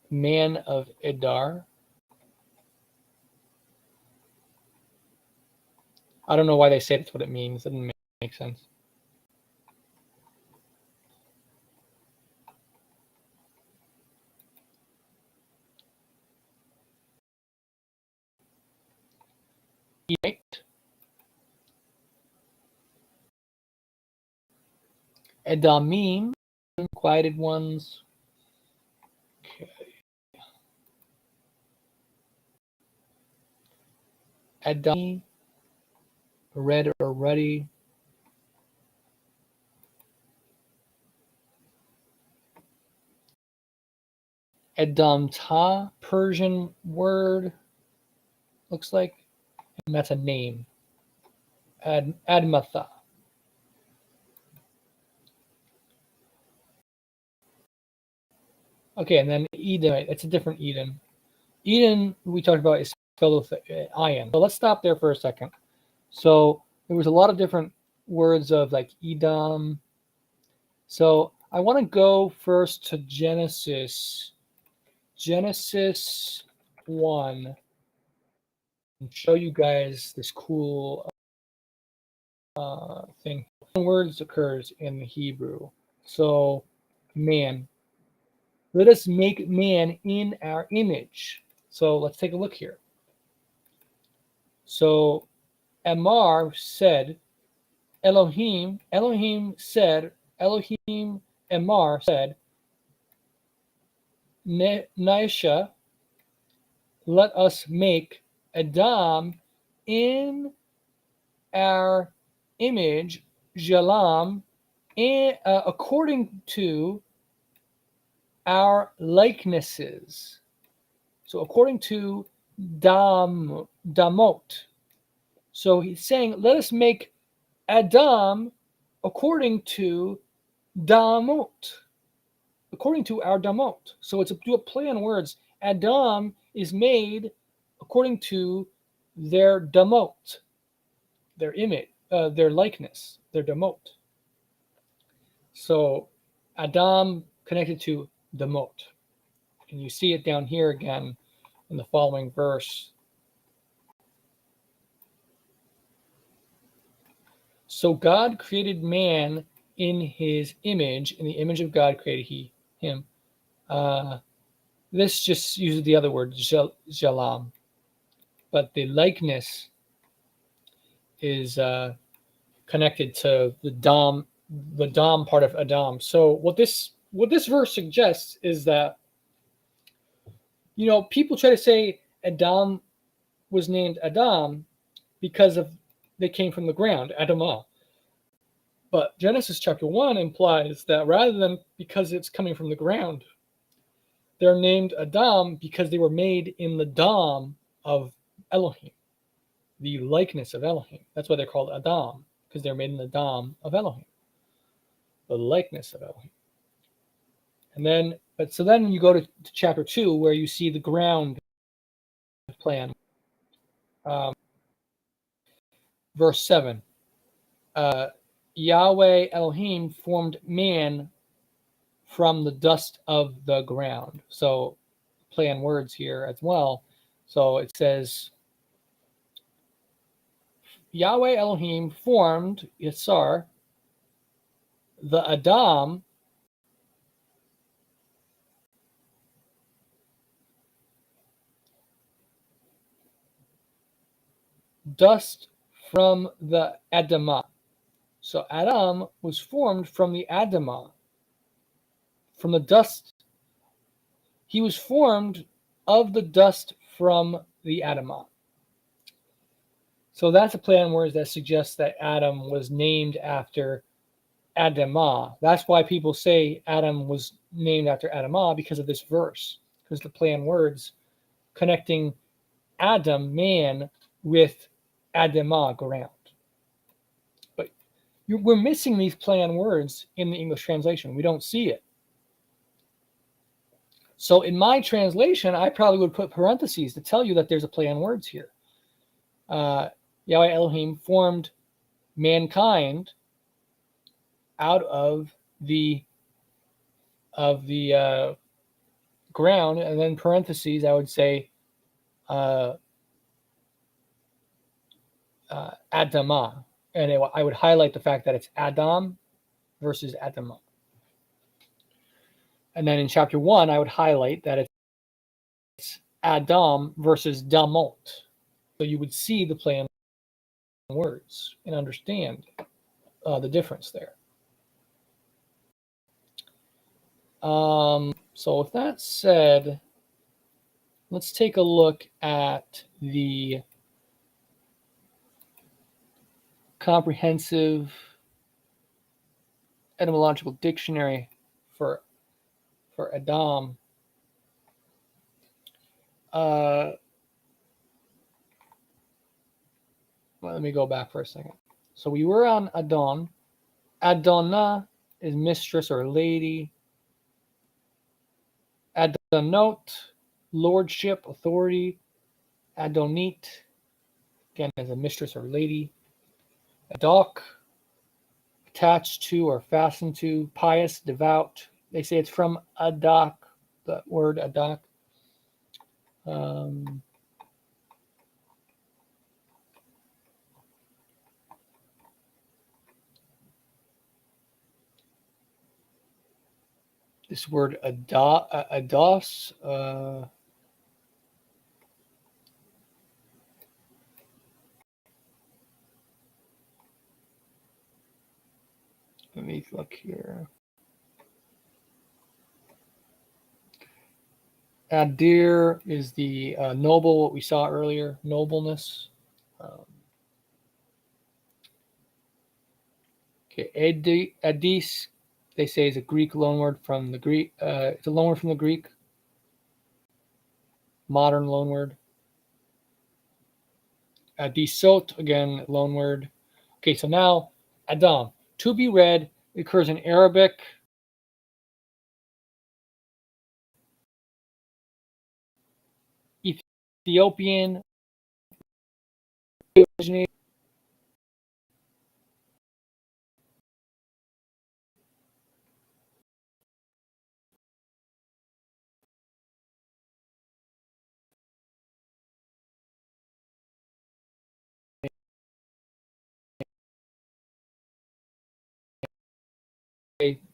Man of Idar. I don't know why they say that's what it means. It doesn't make sense. Right. Edamim, quieted ones. Okay. Edam, red or ruddy. Edam Ta, Persian word, looks like, and that's a name. Admatha. Okay, and then Eden, it's a different Eden. Eden we talked about is spelled with I-N. So let's stop there for a second. So there was a lot of different words of like Edom. So I want to go first to Genesis 1, and show you guys this cool thing. Words occurs in the Hebrew. So man, let us make man in our image. So let's take a look here. So Amar said, Elohim said, Elohim Amar said, Naisha, let us make Adam in our image, Jalam, according to our likenesses. So according to Damot. So he's saying, let us make Adam according to Damot. According to our Damot. So it's a play on words. Adam is made according to their Damot, their image, their likeness, their Damot. So Adam connected to Damot. And you see it down here again in the following verse. So God created man in his image. In the image of God created he him. This just uses the other word, jalam. But the likeness is connected to the dam part of Adam. So what this verse suggests is that, you know, people try to say Adam was named Adam because they came from the ground, Adamah. But Genesis chapter 1 implies that rather than because it's coming from the ground, they're named Adam because they were made in the dam of Elohim, the likeness of Elohim. That's why they're called Adam, because they're made in the dam of Elohim, the likeness of Elohim. And then, so then you go to chapter 2 where you see the ground plan. Verse 7. Yahweh Elohim formed man from the dust of the ground. So play on words here as well. So it says, Yahweh Elohim formed Yisar, the Adam, dust from the Adamah. So Adam was formed from the Adamah, from the dust. He was formed of the dust from the Adamah. So that's a play on words that suggests that Adam was named after Adamah. That's why people say Adam was named after Adamah, because of this verse, because the play on words connecting Adam, man, with Adamah, ground. But we're missing these play on words in the English translation. We don't see it. So in my translation, I probably would put parentheses to tell you that there's a play on words here. Yahweh Elohim formed mankind out of the ground, and then parentheses I would say Adamah, and I would highlight the fact that it's Adam versus Adamah. And then in chapter 1, I would highlight that it's Adam versus Damot. So you would see the play on words and understand the difference there. So with that said, let's take a look at the comprehensive etymological dictionary for Adam. Well, let me go back for a second. So we were on Adon. Adonna is mistress or lady. Adonot, lordship, authority. Adonit, again, as a mistress or lady. Adok, attached to or fastened to. Pious, devout. They say it's from Adok, the word Adok. This word ados. Let me look here. Adir is the noble, what we saw earlier, nobleness. Okay, Adis, they say, is a Greek loanword from the Greek. It's a loanword from the Greek. Modern loanword. Adisot, again, loanword. Okay, so now Adam, to be read, it occurs in Arabic. Ethiopian,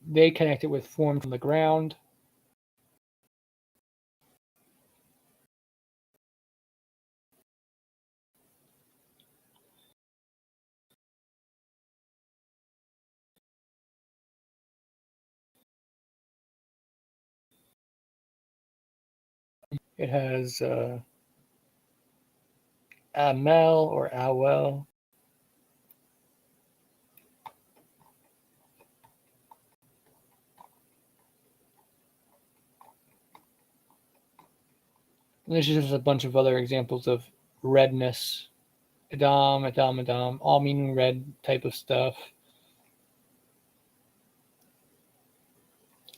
they connect it with formed from the ground. It has Amel or Awel. And there's just a bunch of other examples of redness. Adam, all meaning red type of stuff.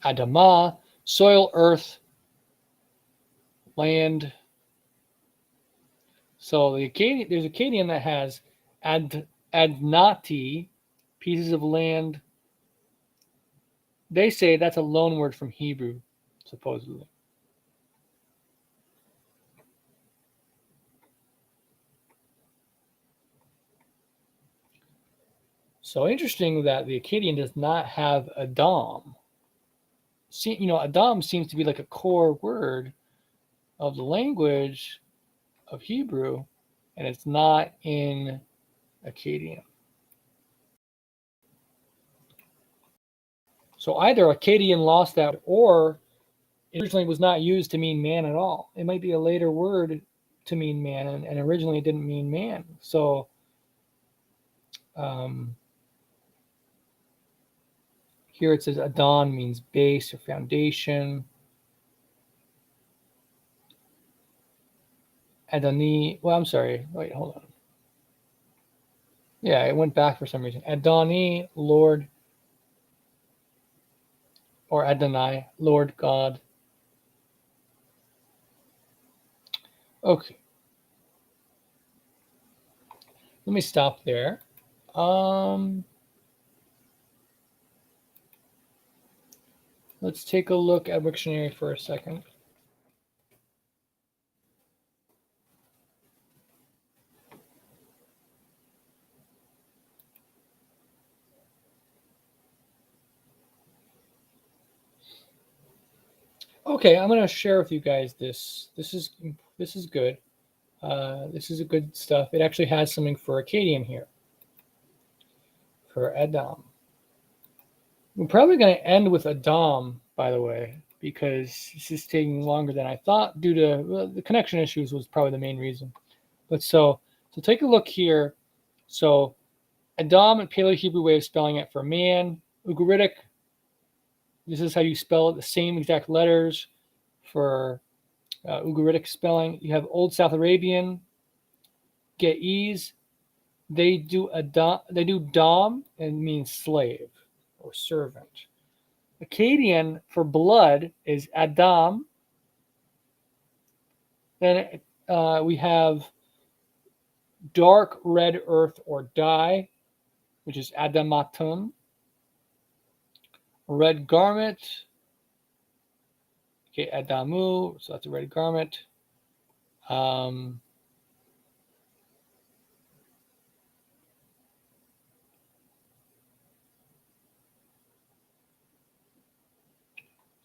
Adama, soil, earth, land. So there's Akkadian that has adnati, pieces of land. They say that's a loan word from Hebrew, supposedly. So interesting that the Akkadian does not have Adam. Adam seems to be like a core word of the language of Hebrew, and it's not in Akkadian. So either Akkadian lost that, or it originally was not used to mean man at all. It might be a later word to mean man, and originally it didn't mean man. So here it says Adon means base or foundation. Adoni, well, I'm sorry. Wait, hold on. Yeah, it went back for some reason. Adoni, Lord, or Adonai, Lord God. Okay. Let me stop there. Let's take a look at Wiktionary for a second. Okay, I'm going to share with you guys this. This is good. This is a good stuff. It actually has something for Akkadian here, for Adam. We're probably going to end with Adam, by the way, because this is taking longer than I thought due to the connection issues was probably the main reason. But so take a look here. So Adam, and Paleo-Hebrew way of spelling it for man. Ugaritic, this is how you spell it, the same exact letters for Ugaritic spelling. You have Old South Arabian, Ge'ez. They do dom and means slave or servant. Akkadian for blood is Adam. Then we have dark red earth or dye, which is adamatum. Red garment, okay, adamu, so that's a red garment. Um,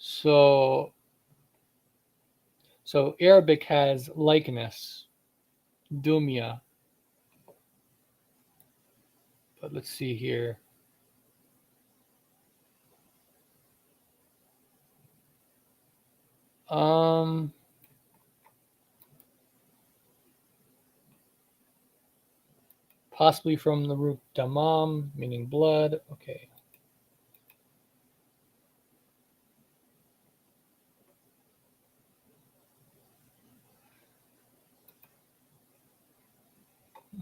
so Arabic has likeness, dumia. But let's see here. Um, Possibly from the root damam, meaning blood. Okay.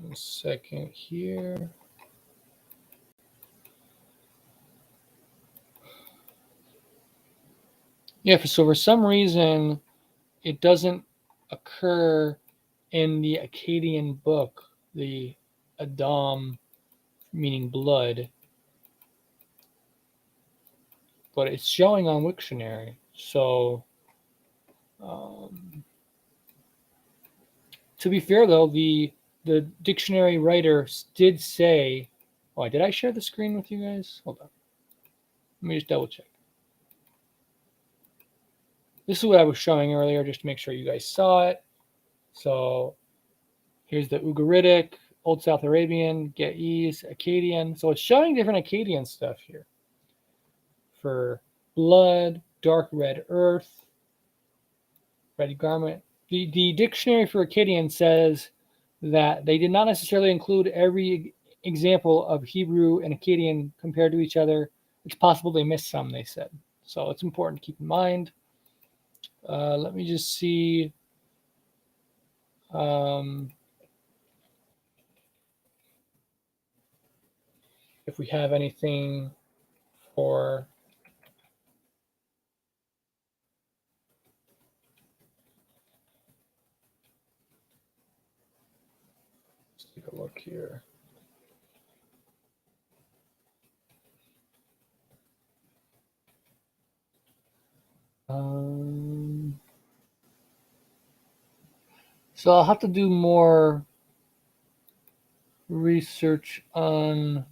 One second here. Yeah, so for some reason, it doesn't occur in the Akkadian book, the Adam, meaning blood, but it's showing on Wiktionary. So, to be fair though, the dictionary writer did say, "Oh, did I share the screen with you guys? Hold on, let me just double check." This is what I was showing earlier, just to make sure you guys saw it. So here's the Ugaritic, Old South Arabian, Ge'ez, Akkadian. So it's showing different Akkadian stuff here. For blood, dark red earth, red garment. The dictionary for Akkadian says that they did not necessarily include every example of Hebrew and Akkadian compared to each other. It's possible they missed some, they said. So it's important to keep in mind. Let me just see. If we have anything for let's take a look here. So I'll have to do more research on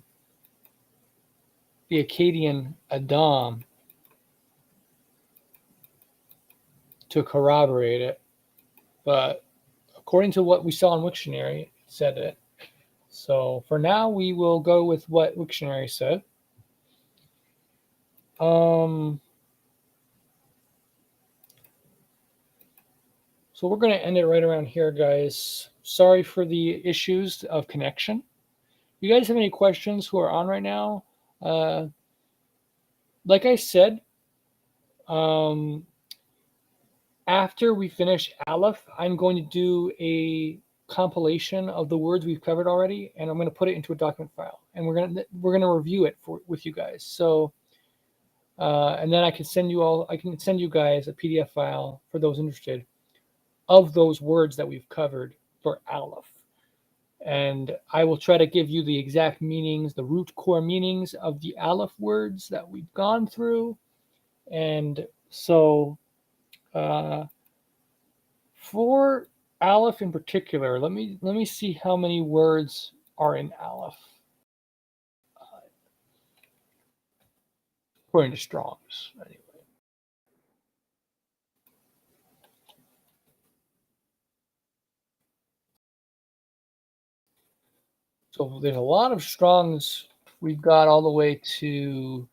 the Akkadian Adam to corroborate it. But according to what we saw in Wiktionary, it said it. So for now, we will go with what Wiktionary said. So we're going to end it right around here, guys. Sorry for the issues of connection. You guys have any questions who are on right now? Like I said, after we finish Aleph, I'm going to do a compilation of the words we've covered already, and I'm going to put it into a document file, and we're gonna review it with you guys. So, and then I can send you guys a PDF file for those interested of those words that we've covered for Aleph. And I will try to give you the exact meanings, the root core meanings of the Aleph words that we've gone through. And so for Aleph in particular, let me see how many words are in Aleph according to Strong's. Anyway. So there's a lot of Strong's. We've got all the way to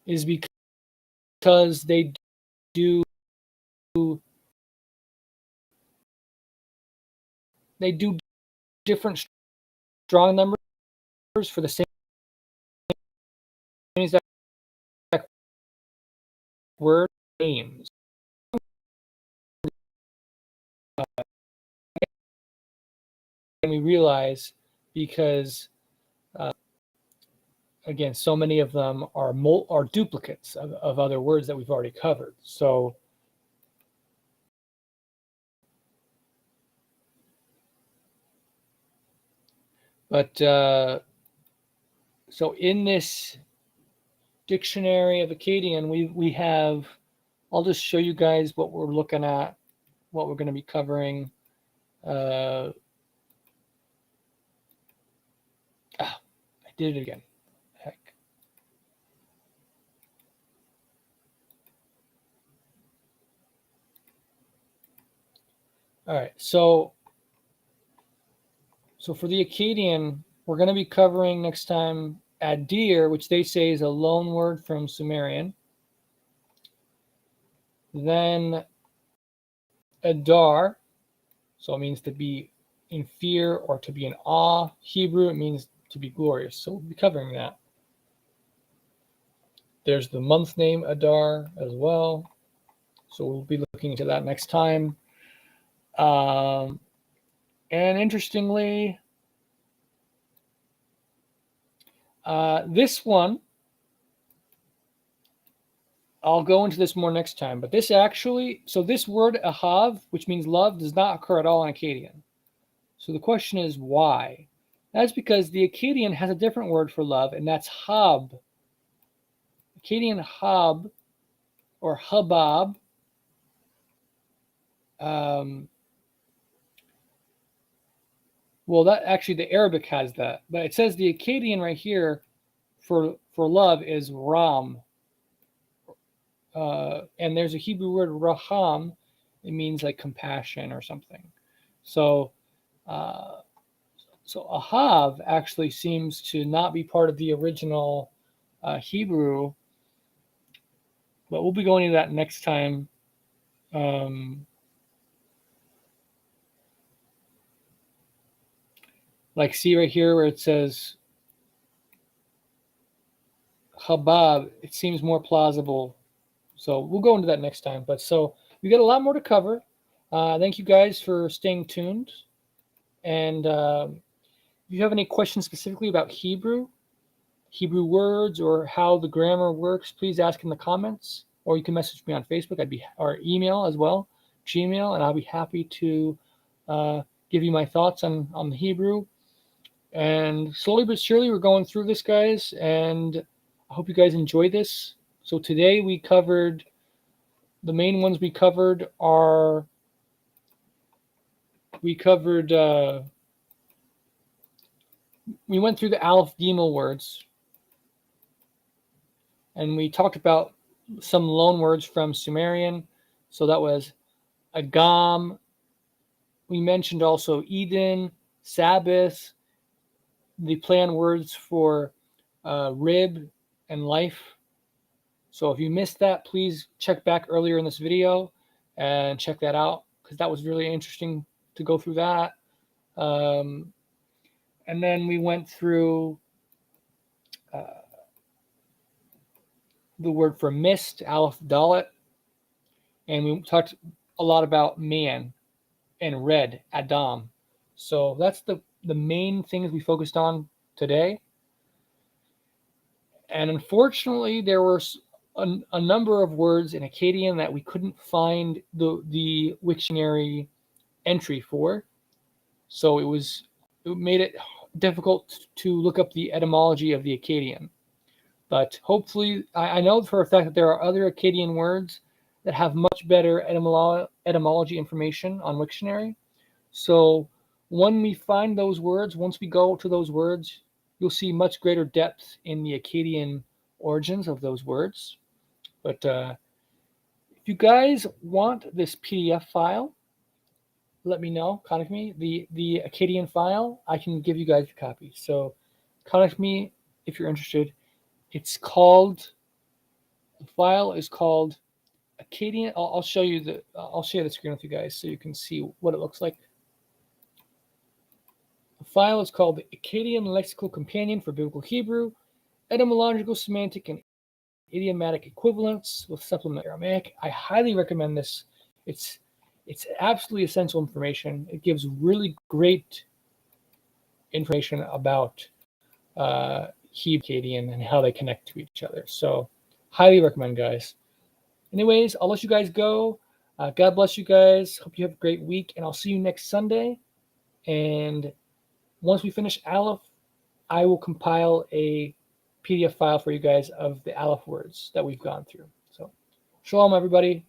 is because they do different strong numbers for the same exact word names. And we realize because again, so many of them are duplicates of other words that we've already covered. So so in this dictionary of Akkadian, we have, I'll just show you guys what we're looking at, what we're going to be covering. I did it again. Heck. All right, so for the Akkadian, we're going to be covering next time Adir, which they say is a loan word from Sumerian. Then Adar, so it means to be in fear or to be in awe. Hebrew, it means to be glorious. So we'll be covering that. There's the month name Adar as well. So we'll be looking into that next time. And interestingly, this one, I'll go into this more next time, but this actually, so this word ahav, which means love, does not occur at all in Akkadian. So the question is why? That's because the Akkadian has a different word for love, and that's hab. Akkadian hab, or habab, well, that actually the Arabic has that, but it says the Akkadian right here for love is ram. And there's a Hebrew word raham. It means like compassion or something. So ahav actually seems to not be part of the original Hebrew, but we'll be going into that next time. Like see right here where it says habab, it seems more plausible. So we'll go into that next time. But so we got a lot more to cover. Thank you guys for staying tuned. And if you have any questions specifically about Hebrew words, or how the grammar works, please ask in the comments, or you can message me on Facebook. Or email as well, Gmail, and I'll be happy to give you my thoughts on the Hebrew. And slowly but surely, we're going through this, guys, and I hope you guys enjoy this. So today we covered, the main ones we covered are, we went through the Aleph Gimel words, and we talked about some loan words from Sumerian. So that was Agam. We mentioned also Eden, Sabbath, the play on words for rib and life. So if you missed that, please check back earlier in this video and check that out, because that was really interesting to go through that. And then we went through the word for mist, Aleph Dalet, and we talked a lot about man and red, Adam. So that's the main things we focused on today. And unfortunately, there were a number of words in Akkadian that we couldn't find the Wiktionary entry for. So it made it difficult to look up the etymology of the Akkadian. But hopefully, I know for a fact that there are other Akkadian words that have much better etymology information on Wiktionary. So when we find those words, once we go to those words, you'll see much greater depth in the Akkadian origins of those words. But if you guys want this PDF file, let me know. Contact me. The Akkadian file, I can give you guys a copy. So contact me if you're interested. The file is called Akkadian. I'll show you the. I'll share the screen with you guys so you can see what it looks like. The file is called the Akkadian Lexical Companion for Biblical Hebrew, Etymological, Semantic, and Idiomatic Equivalents with Supplement Aramaic. I highly recommend this. It's absolutely essential information. It gives really great information about Hebrew, Akkadian, and how they connect to each other. So, highly recommend, guys. Anyways, I'll let you guys go. God bless you guys. Hope you have a great week, and I'll see you next Sunday. And once we finish Aleph, I will compile a PDF file for you guys of the Aleph words that we've gone through. So, shalom, everybody.